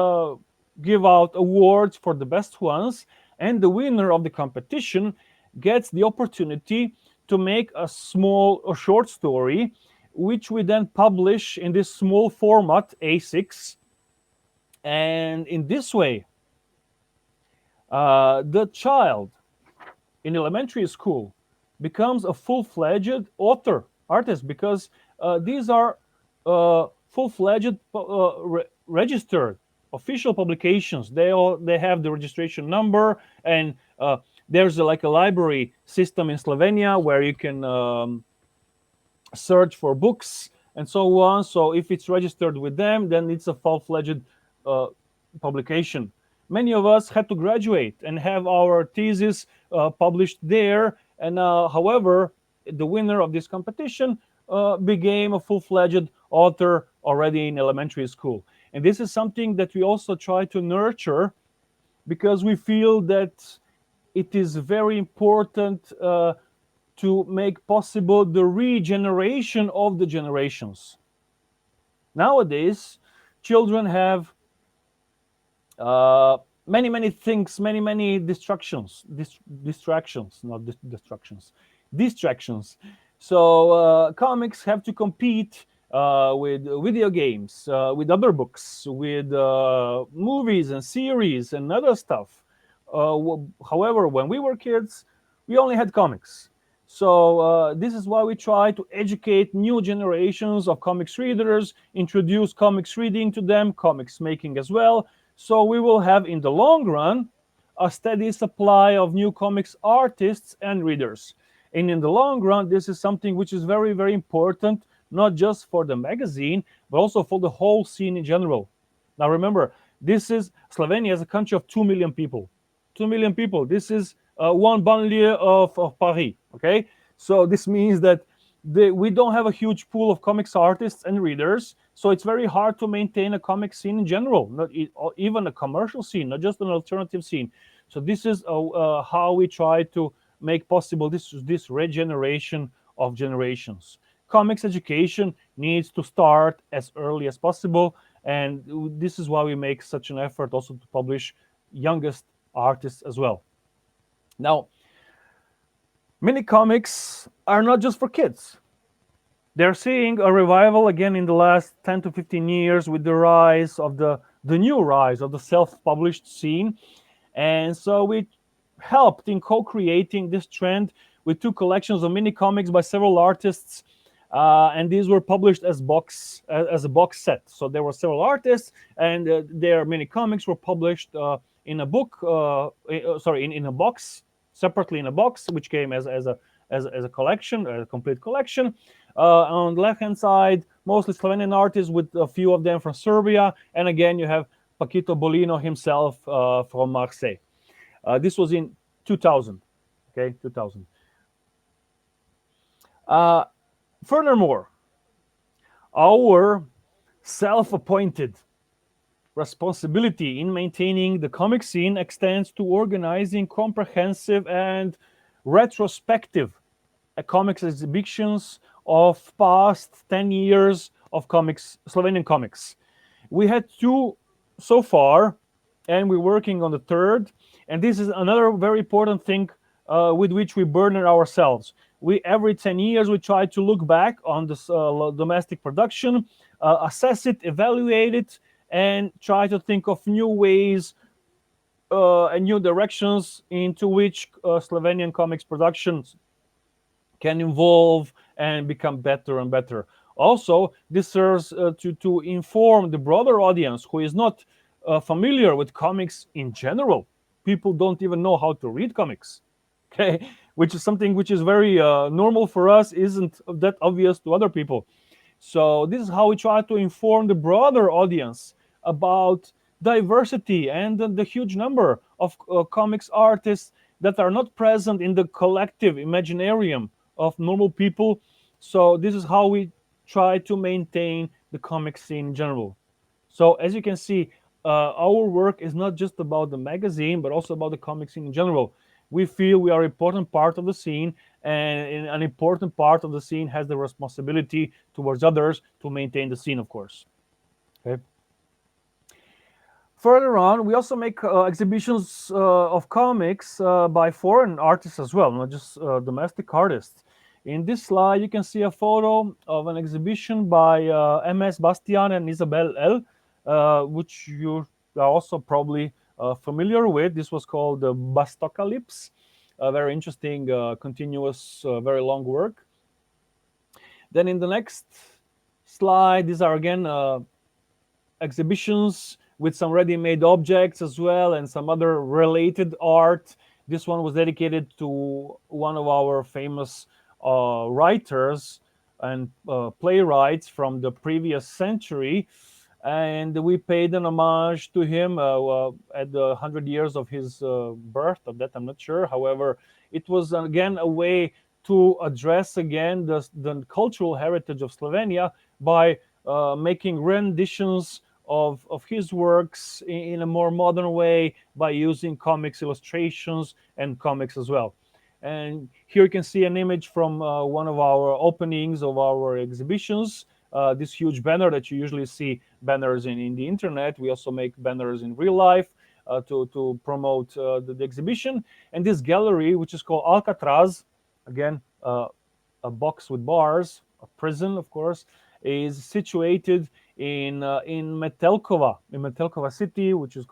give out awards for the best ones, and the winner of the competition gets the opportunity to make a short story, which we then publish in this small format A6. And in this way, the child in elementary school becomes a full-fledged author, artist, because these are full-fledged registered official publications. They have the registration number, and there's like a library system in Slovenia where you can search for books and so on. So if it's registered with them, then it's a full-fledged publication. Many of us had to graduate and have our thesis published there. And however, the winner of this competition became a full-fledged author already in elementary school. And this is something that we also try to nurture, because we feel that it is very important to make possible the regeneration of the generations. Nowadays, children have many things, many distractions, distractions. So comics have to compete with video games, with other books, with movies and series and other stuff. However, when we were kids, we only had comics. So this is why we try to educate new generations of comics readers, introduce comics reading to them, comics making as well. So we will have, in the long run, a steady supply of new comics artists and readers. And in the long run, this is something which is very important, not just for the magazine, but also for the whole scene in general. Now remember, this is Slovenia is a country of 2 million people. 2 million people. This is one banlieue of Paris. Okay, so this means that we don't have a huge pool of comics artists and readers, so it's very hard to maintain a comic scene in general, not even a commercial scene, not just an alternative scene. So this is how we try to make possible this regeneration of generations. Comics education needs to start as early as possible, and this is why we make such an effort also to publish youngest artists as well. Now, mini comics are not just for kids. They're seeing a revival again in the last 10 to 15 years with the rise of the new rise of the self-published scene. And so we helped in co-creating this trend with 2 collections of mini comics by several artists. And these were published as a box set. So there were several artists, and their mini comics were published in a book. In a box, separately in a box, which came as a collection, a complete collection. On the left-hand side, mostly Slovenian artists, with a few of them from Serbia, and again you have Paquito Bolino himself from Marseille. This was in 2000. Okay, 2000. Furthermore, our self-appointed responsibility in maintaining the comic scene extends to organizing comprehensive and retrospective comics exhibitions of past 10 years of comics, Slovenian comics. We had 2 so far, and we're working on the 3rd. And this is another very important thing with which we burden ourselves. Every 10 years, we try to look back on this domestic production, assess it, evaluate it, and try to think of new ways and new directions into which Slovenian comics productions can evolve and become better and better. Also, this serves to inform the broader audience who is not familiar with comics in general. People don't even know how to read comics, okay? Which is something which is very normal for us, isn't that obvious to other people. So this is how we try to inform the broader audience about diversity and the huge number of comics artists that are not present in the collective imaginarium of normal people. So this is how we try to maintain the comic scene in general. So as you can see, our work is not just about the magazine, but also about the comic scene in general. We feel we are an important part of the scene, and an important part of the scene has the responsibility towards others to maintain the scene, of course. Okay. Further on, we also make exhibitions of comics by foreign artists as well, not just domestic artists. In this slide, you can see a photo of an exhibition by MS Bastian and Isabel L, which you are also probably familiar with. This was called the Bastocalypse, a very interesting, continuous, very long work. Then in the next slide, these are again exhibitions with some ready-made objects as well and some other related art. This one was dedicated to one of our famous writers and playwrights from the previous century, and we paid an homage to him at the 100 years of his birth. Of that I'm not sure. However, it was again a way to address again the cultural heritage of Slovenia by making renditions of his works in a more modern way by using comics illustrations and comics as well. And here you can see an image from one of our openings of our exhibitions. This huge banner that you usually see banners in the internet. We also make banners in real life to promote the exhibition. And this gallery, which is called Alcatraz, again, a box with bars, a prison, of course, is situated in Metelkova city, which is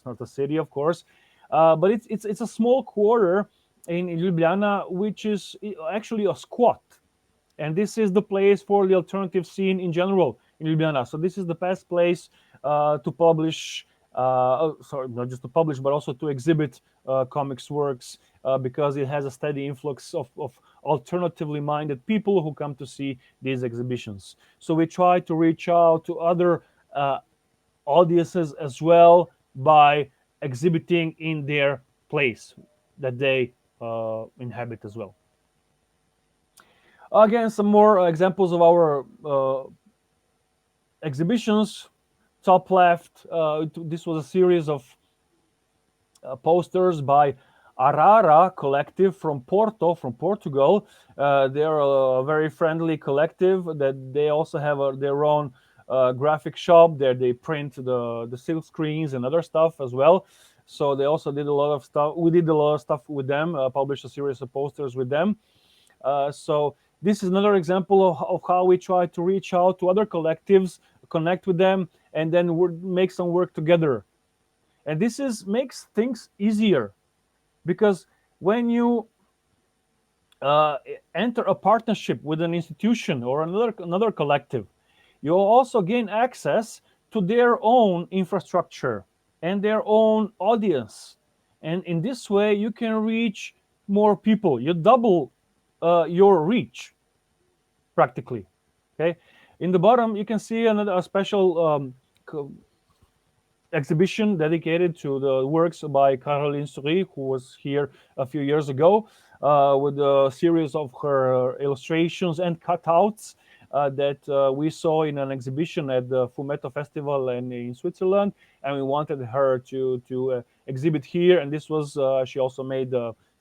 not a city, of course, but it's a small quarter in Ljubljana, which is actually a squat, and this is the place for the alternative scene in general in Ljubljana. So this is the best place to publish. Sorry, not just to publish, but also to exhibit comics works because it has a steady influx of alternatively minded people who come to see these exhibitions. So we try to reach out to other audiences as well by exhibiting in their place that they inhabit as well. Again, some more examples of our exhibitions. Top left, this was a series of posters by Arara collective from Porto, from Portugal. They're a very friendly collective that they also have their own graphic shop there. They print the silk screens and other stuff as well. So they also did a lot of stuff. We did a lot of stuff with them, published a series of posters with them. So this is another example of how we try to reach out to other collectives, connect with them, and then make some work together. And this makes things easier, because when you enter a partnership with an institution or another collective, you also gain access to their own infrastructure and their own audience. And in this way, you can reach more people. You double your reach, practically. Okay. In the bottom, you can see a special exhibition dedicated to the works by Caroline Souris, who was here a few years ago with a series of her illustrations and cutouts that we saw in an exhibition at the Fumetto Festival in Switzerland, and we wanted her to exhibit here. And this was she also made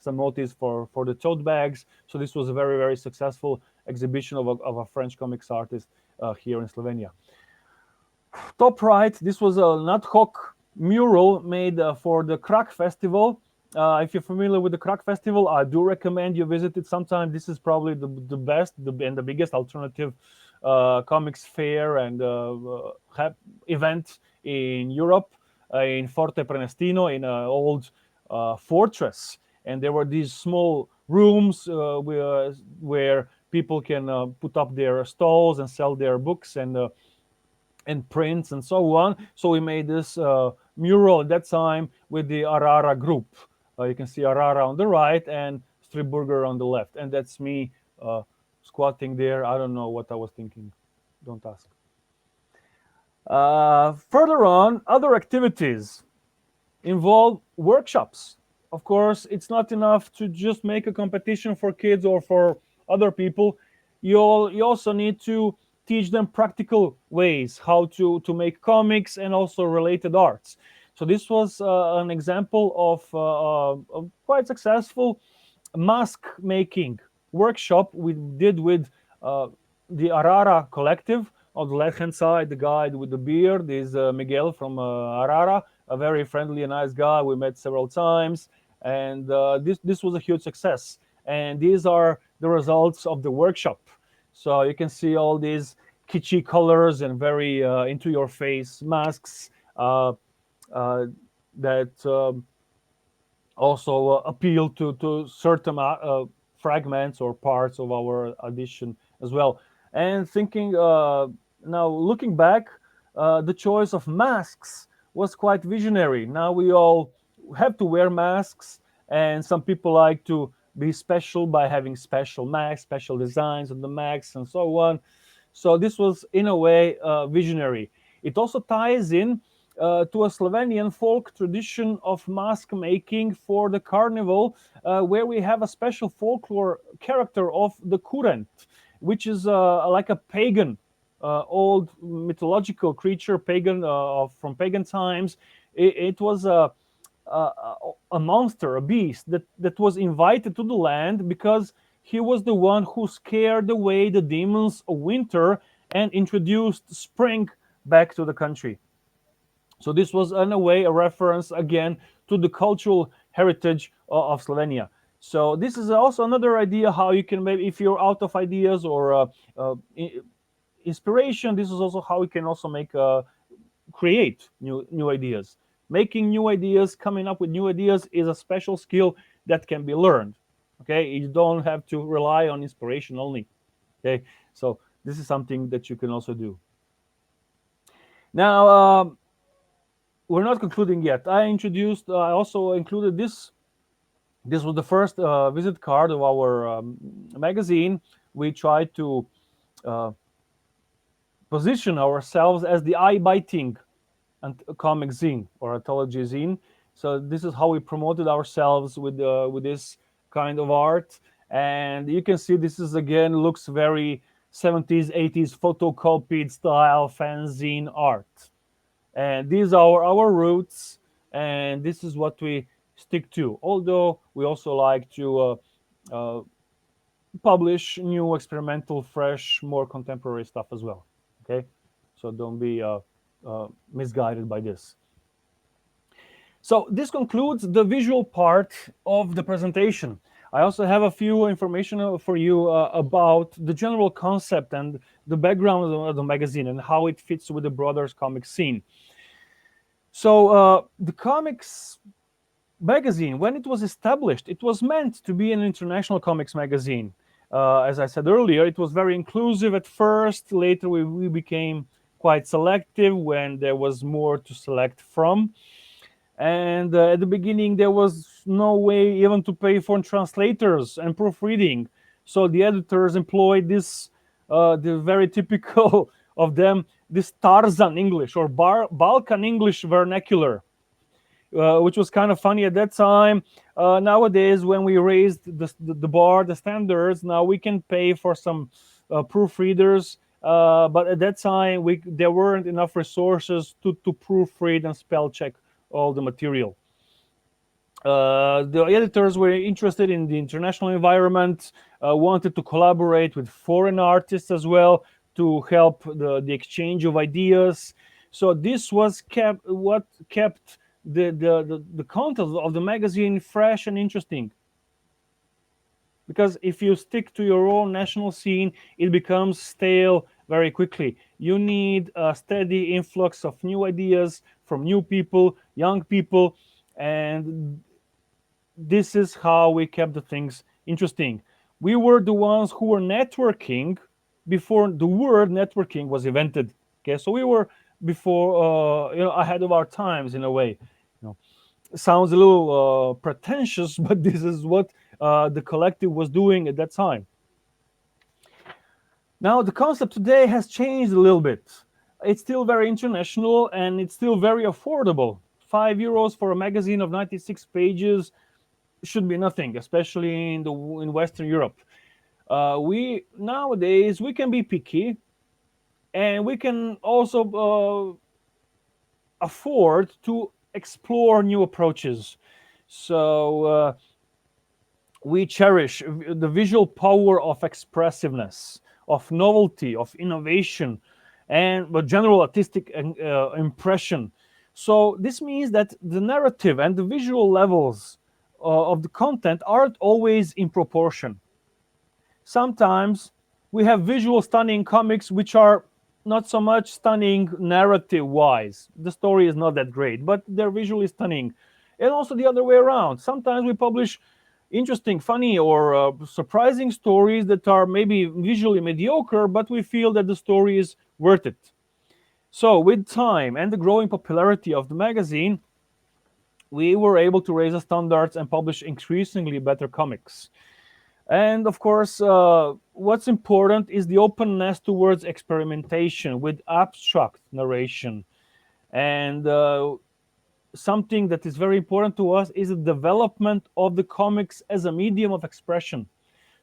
some motifs for the tote bags. So this was a very, very successful exhibition of a French comics artist here in Slovenia. Top right, this was an ad hoc mural made for the Krak Festival. If you're familiar with the Krak Festival, I do recommend you visit it sometime. This is probably the best and the biggest alternative comics fair and event in Europe, in Forte Prenestino, in an old fortress. And there were these small rooms where people can put up their stalls and sell their books and prints and so on. So we made this mural at that time with the Arara group. You can see Arara on the right and Stripburger on the left. And that's me squatting there. I don't know what I was thinking. Don't ask. Further on, other activities involve workshops. Of course, it's not enough to just make a competition for kids or for other people. You also need to teach them practical ways how to make comics and also related arts. So this was an example of a quite successful mask making workshop we did with the Arara collective. On the left hand side, the guy with the beard is Miguel from Arara, a very friendly and nice guy. We met several times, and this was a huge success. And these are the results of the workshop. So you can see all these kitschy colors and very into your face masks that also appeal to certain fragments or parts of our edition as well. And thinking now, looking back, the choice of masks was quite visionary. Now we all have to wear masks, and some people like to be special by having special masks, special designs on the masks, and so on. So this was, in a way, visionary. It also ties in to a Slovenian folk tradition of mask making for the carnival, where we have a special folklore character of the kurent, which is like a pagan, old mythological creature, pagan from pagan times. It was a monster, a beast that was invited to the land because he was the one who scared away the demons of winter and introduced spring back to the country. So this was, in a way, a reference again to the cultural heritage of Slovenia. So this is also another idea how you can, maybe if you're out of ideas or inspiration, this is also how you can also make create new ideas. Making new ideas, coming up with new ideas is a special skill that can be learned. Okay, you don't have to rely on inspiration only. Okay, so this is something that you can also do. Now, we're not concluding yet. I also included this. This was the first visit card of our magazine. We tried to position ourselves as the eye-biting and comic zine or anthology zine. So this is how we promoted ourselves with this kind of art. And you can see this is again looks very 70s, 80s photocopied style fanzine art. And these are our roots, and this is what we stick to. Although we also like to publish new experimental, fresh, more contemporary stuff as well. Okay, so don't be misguided by this. So this concludes the visual part of the presentation. I also have a few information for you about the general concept and the background of the magazine and how it fits with the broader comic scene. So the comics magazine, when it was established, it was meant to be an international comics magazine. As I said earlier, it was very inclusive at first. Later, we became quite selective when there was more to select from. And at the beginning, there was no way even to pay for translators and proofreading. So the editors employed this, the very typical of them, this Tarzan English or Balkan English vernacular, which was kind of funny at that time. Nowadays, when we raised the bar, the standards, now we can pay for some proofreaders. But at that time, there weren't enough resources to proofread and spell check all the material. The editors were interested in the international environment, wanted to collaborate with foreign artists as well to help the exchange of ideas. So this was what kept the content of the magazine fresh and interesting. Because if you stick to your own national scene, it becomes stale very quickly. You need a steady influx of new ideas from new people, young people, and this is how we kept the things interesting. We were the ones who were networking before the word networking was invented. Okay, so we were before, ahead of our times in a way. Sounds a little pretentious, but this is what the collective was doing at that time. Now, the concept today has changed a little bit. It's still very international and it's still very affordable. €5 for a magazine of 96 pages should be nothing, especially in Western Europe. Nowadays we can be picky, and we can also afford to explore new approaches. So we cherish the visual power of expressiveness, of novelty, of innovation, and the general artistic impression. So this means that the narrative and the visual levels of the content aren't always in proportion. Sometimes we have visual stunning comics which are not so much stunning narrative wise. The story is not that great, but they're visually stunning. And also the other way around. Sometimes we publish interesting, funny, or surprising stories that are maybe visually mediocre, but we feel that the story is worth it. So, with time and the growing popularity of the magazine, we were able to raise the standards and publish increasingly better comics. And of course, what's important is the openness towards experimentation with abstract narration. And something that is very important to us is the development of the comics as a medium of expression.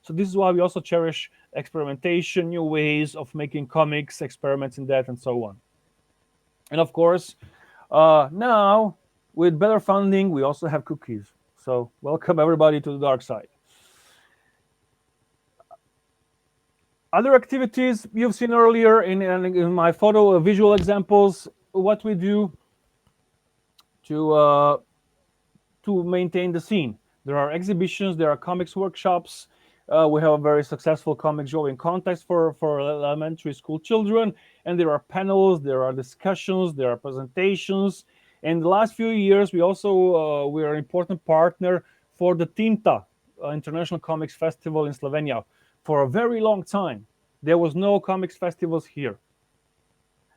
So this is why we also cherish experimentation, new ways of making comics, experiments in that, and so on. And of course, now with better funding, we also have cookies. So welcome everybody to the dark side. Other activities you've seen earlier in my photo visual examples, what we do to maintain the scene. There are exhibitions, there are comics workshops. We have a very successful comic showing contest for elementary school children, and there are panels, there are discussions, there are presentations. In the last few years, we also we are an important partner for the Tinta International Comics Festival in Slovenia. For a very long time, there was no comics festivals here,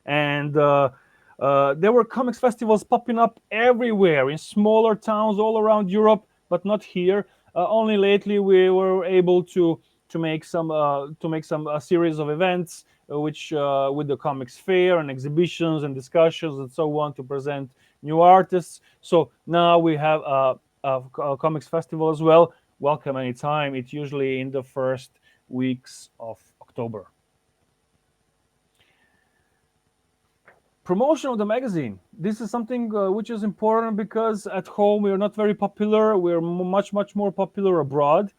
and there were comics festivals popping up everywhere in smaller towns all around Europe, but not here. Only lately we were able to make some a series of events, which with the comics fair and exhibitions and discussions and so on to present new artists. So now we have a comics festival as well. Welcome anytime. It's usually in the first weeks of October. Promotion of the magazine. This is something which is important because at home we are not very popular. We're much more popular abroad.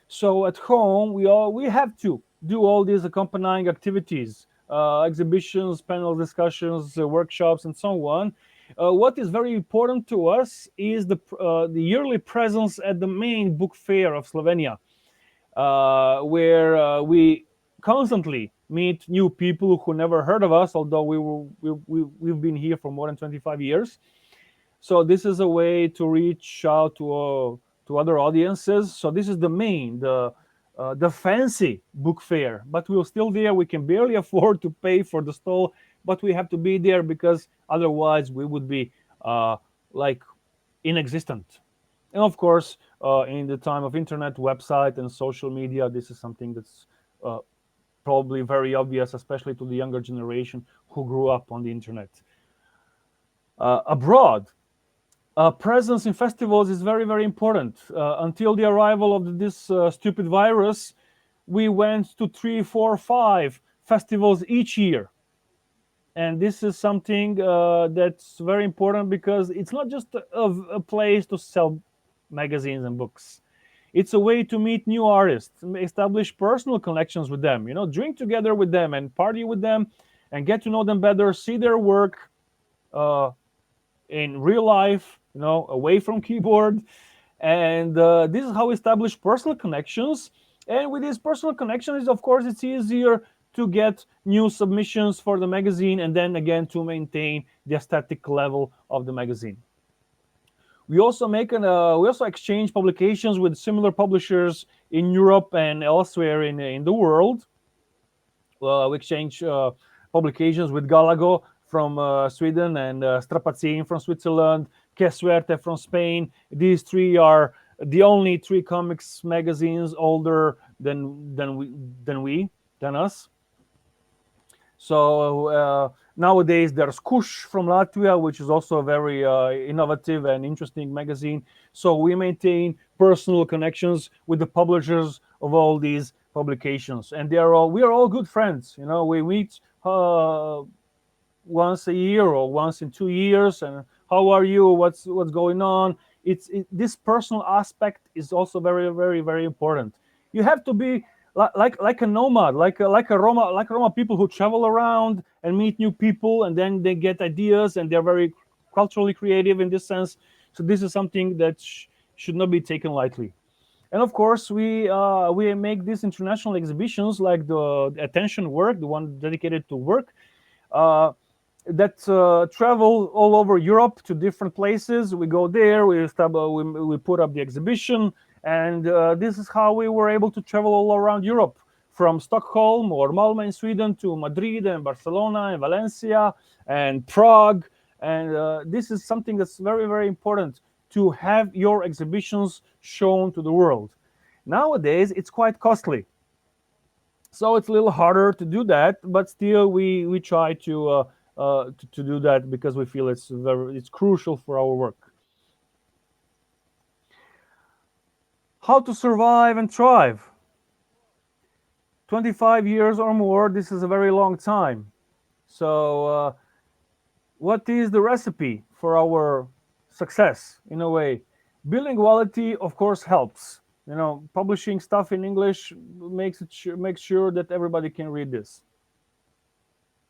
So at home we have to do all these accompanying activities, exhibitions, panel discussions, workshops, and so on. What is very important to us is the yearly presence at the main book fair of Slovenia, where we constantly meet new people who never heard of us, although we've been here for more than 25 years. So this is a way to reach out to other audiences. So this is the fancy book fair, but we're still there. We can barely afford to pay for the stall, but we have to be there because otherwise we would be like inexistent. And of course, in the time of internet, website, and social media, this is something that's probably very obvious, especially to the younger generation who grew up on the internet. Abroad, presence in festivals is very important. Until the arrival of this stupid virus, we went to 3, 4, 5 festivals each year. And this is something that's very important because it's not just a place to sell magazines and books. It's a way to meet new artists, establish personal connections with them, drink together with them and party with them and get to know them better, see their work in real life, away from keyboard. And this is how we establish personal connections. And with these personal connections, of course, it's easier to get new submissions for the magazine and then again to maintain the aesthetic level of the magazine. We also exchange publications with similar publishers in Europe and elsewhere in the world. We exchange publications with Galago from Sweden and Strapazin from Switzerland, Que Suerte from Spain. These three are the only 3 comics magazines older than us. So nowadays there's Kush from Latvia, which is also a very innovative and interesting magazine. So we maintain personal connections with the publishers of all these publications, and we are all good friends. We meet once a year or once in 2 years, and how are you? What's going on? this personal aspect is also very, very, very important. You have to be like a nomad, like a Roma people who travel around and meet new people, and then they get ideas, and they're very culturally creative in this sense. So this is something that should not be taken lightly. And of course, we make these international exhibitions, like the attention work, the one dedicated to work, uh, that travel all over Europe to different places. We go there, we put up the exhibition, and this is how we were able to travel all around Europe, from Stockholm or Malmö in Sweden to Madrid and Barcelona and Valencia and Prague. And this is something that's very, very important, to have your exhibitions shown to the world. Nowadays, it's quite costly, so it's a little harder to do that, but still we try to do that, because we feel it's crucial for our work. How to survive and thrive. 25 years or more, this is a very long time. So what is the recipe for our success? In a way, bilinguality of course helps. Publishing stuff in English makes sure that everybody can read this.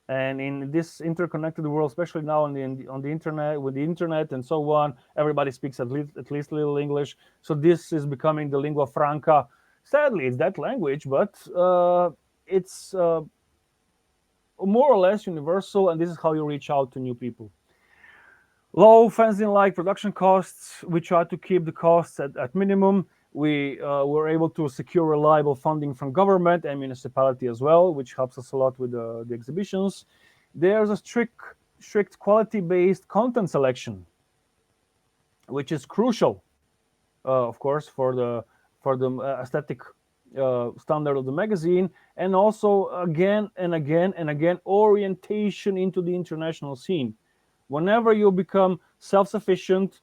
And in this interconnected world, especially now on the internet, with the internet and so on, everybody speaks at least a little English. So this is becoming the lingua franca. Sadly, it's that language, but it's more or less universal, and this is how you reach out to new people. Low Fan-zine-like production costs. We try to keep the costs at minimum. We were able to secure reliable funding from government and municipality as well, which helps us a lot with the exhibitions. There's a strict quality-based content selection, which is crucial, of course, for the aesthetic standard of the magazine, and also again and again and again, orientation into the international scene. Whenever you become self-sufficient,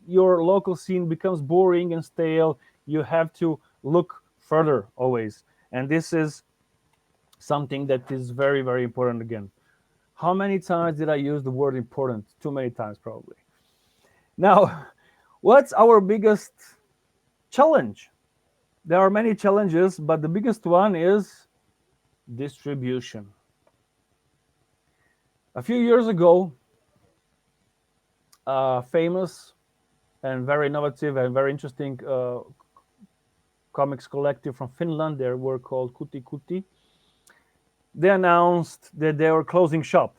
your local scene becomes boring and stale. You have to look further always, and this is something that is very, very important. Again, how many times did I use the word important? Too many times, probably. Now, what's our biggest challenge? There are many challenges, but the biggest one is distribution. A few years ago, famous and very innovative and very interesting comics collective from Finland, they were called Kuti Kuti. They announced that they were closing shop.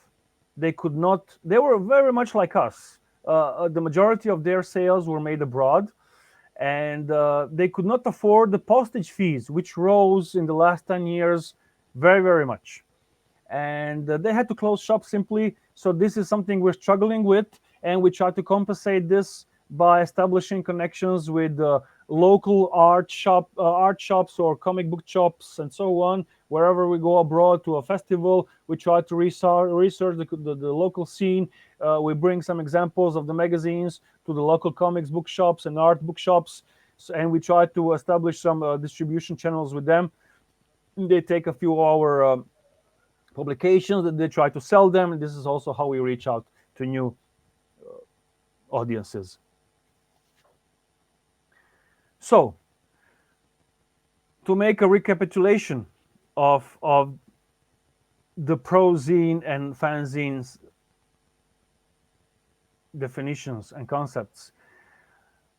They were very much like us. The majority of their sales were made abroad, and they could not afford the postage fees, which rose in the last 10 years very, very much. And they had to close shop simply. So this is something we're struggling with, and we try to compensate this by establishing connections with local art shops or comic book shops and so on. Wherever we go abroad to a festival, we try to research the local scene. We bring some examples of the magazines to the local comics book shops and art book shops, and we try to establish some distribution channels with them. They take a few of our publications that they try to sell them, and this is also how we reach out to new audiences. So, to make a recapitulation of the Pro-zine and Fan-zine's definitions and concepts.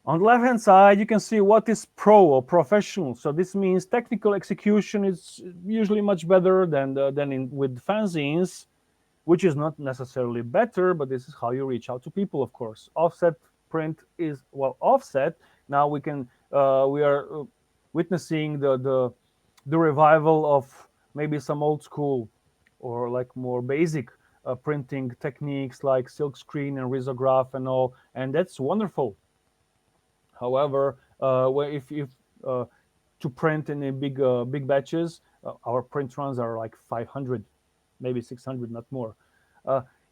On the left-hand side, you can see what is pro or professional. So this means technical execution is usually much better than with fanzines, which is not necessarily better, but this is how you reach out to people, of course. Offset print is, well, offset. Now we are witnessing the revival of maybe some old school or like more basic printing techniques like silkscreen and risograph and all, and that's wonderful. However, if to print in a big batches, our print runs are like 500, maybe 600, not more.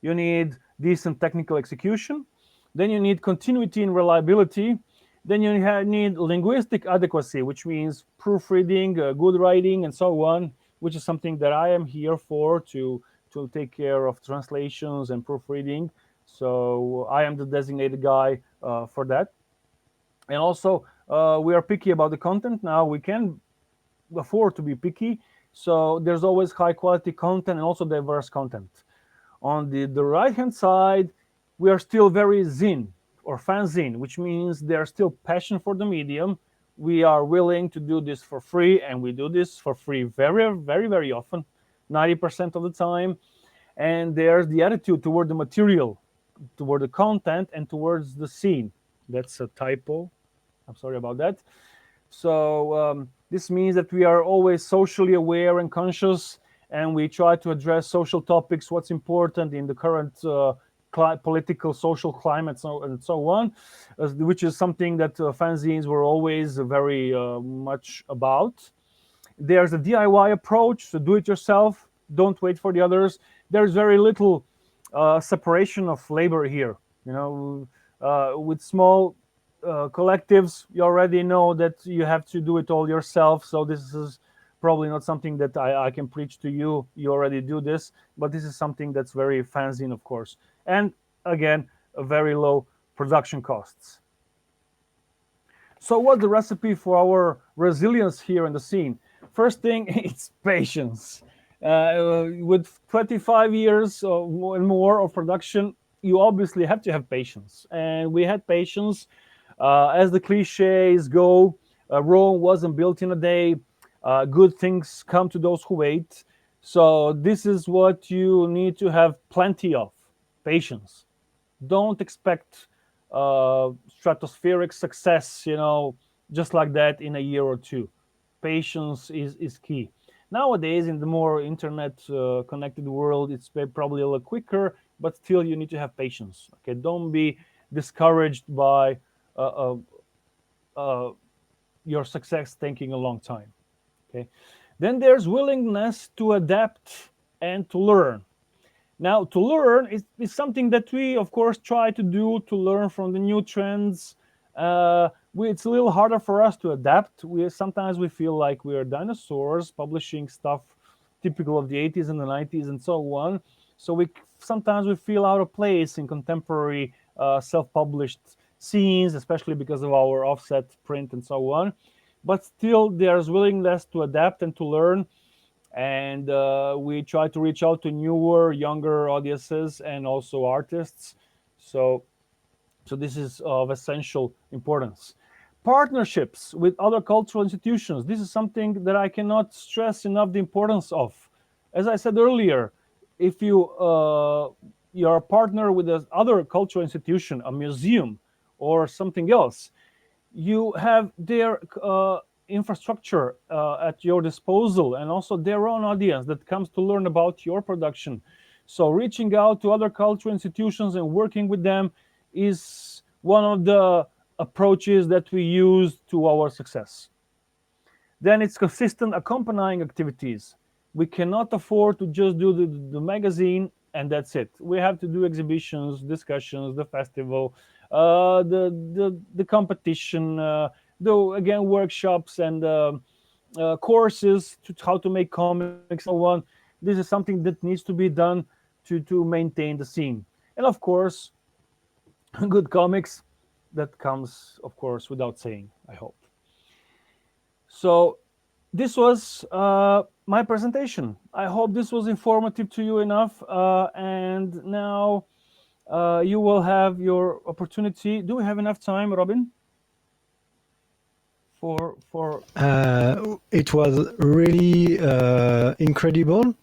You need decent technical execution. Then you need continuity and reliability. Then you need linguistic adequacy, which means proofreading, good writing, and so on, which is something that I am here for, to take care of translations and proofreading. So I am the designated guy for that. And also, we are picky about the content. Now we can afford to be picky. So there's always high quality content and also diverse content. On the right hand side, we are still very zine or fan-zine, which means there's still passion for the medium. We are willing to do this for free, and we do this for free very, very, very often, 90% of the time. And there's the attitude toward the material, toward the content, and towards the scene. That's a typo. I'm sorry about that. So this means that we are always socially aware and conscious, and we try to address social topics, what's important in the current political, social climate, and so on, which is something that fanzines were always very much about. There's a DIY approach, so do it yourself. Don't wait for the others. There's very little separation of labor here. With small collectives, you already know that you have to do it all yourself. So this is probably not something that I can preach to you. You already do this, but this is something that's very fanzine, of course. And again, a very low production costs. So what's the recipe for our resilience here in the scene? First thing, it's patience. With 25 years and more of production, you obviously have to have patience. And we had patience. As the cliches go, Rome wasn't built in a day. Good things come to those who wait. So this is what you need to have plenty of: patience. Don't expect stratospheric success, just like that in a year or two. Patience is key. Nowadays, in the more internet connected world, it's probably a little quicker, but still you need to have patience. Okay, don't be discouraged by your success taking a long time. Okay, then there's willingness to adapt and to learn. Now, to learn is something that we, of course, try to do, to learn from the new trends. It's a little harder for us to adapt. Sometimes we feel like we are dinosaurs publishing stuff typical of the 80s and the 90s and so on. So sometimes we feel out of place in contemporary self-published scenes, especially because of our offset print and so on. But still, there's willingness to adapt and to learn. And we try to reach out to newer, younger audiences and also artists. So this is of essential importance. Partnerships with other cultural institutions. This is something that I cannot stress enough the importance of. As I said earlier, if you're a partner with another cultural institution, a museum or something else, you have their infrastructure at your disposal, and also their own audience that comes to learn about your production. So reaching out to other cultural institutions and working with them is one of the approaches that we use to our success. Then it's consistent accompanying activities. We cannot afford to just do the magazine and that's it. We have to do exhibitions, discussions, the festival, the competition, again, workshops and courses to how to make comics and so on. This is something that needs to be done to maintain the scene. And of course, good comics, that comes, of course, without saying, I hope. So this was my presentation. I hope this was informative to you enough. And now you will have your opportunity. Do we have enough time, Robin? It was really incredible.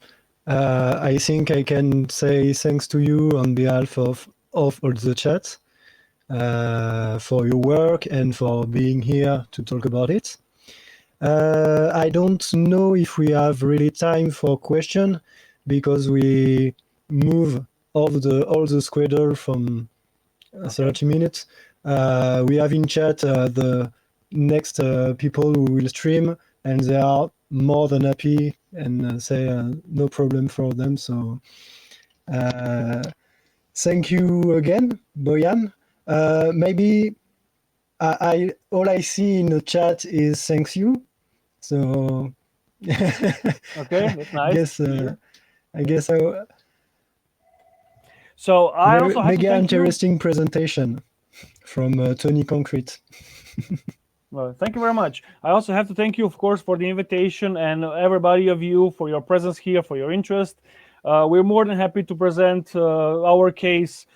I think I can say thanks to you on behalf of all the chat for your work and for being here to talk about it. I don't know if we have really time for question because we move all the schedule from 30 minutes. We have in chat the next people who will stream, and they are more than happy and say no problem for them. So thank you again, Boyan. Maybe all I see in the chat is thanks you. So okay, that's nice. I guess So I also have to mega thank you. interesting presentation from Tony Concrete. Well, thank you very much. I also have to thank you, of course, for the invitation and everybody of you for your presence here, for your interest. We're more than happy to present our case.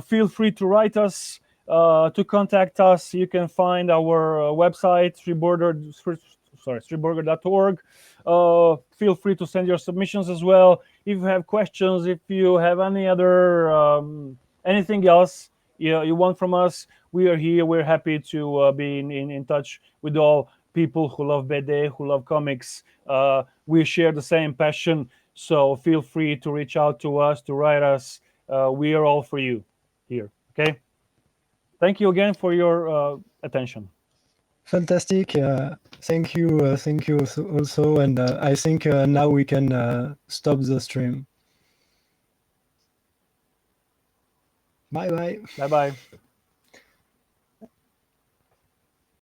Feel free to write us, to contact us. You can find our website, stripburger.org. Feel free to send your submissions as well. If you have questions, if you have any other anything else you want from us, we are here. We're happy to be in touch with all people who love BD, who love comics. We share the same passion, so feel free to reach out to us, to write us. We are all for you here. Okay. Thank you again for your attention. Fantastic. Thank you also. And I think now we can stop the stream. Bye bye. Bye bye.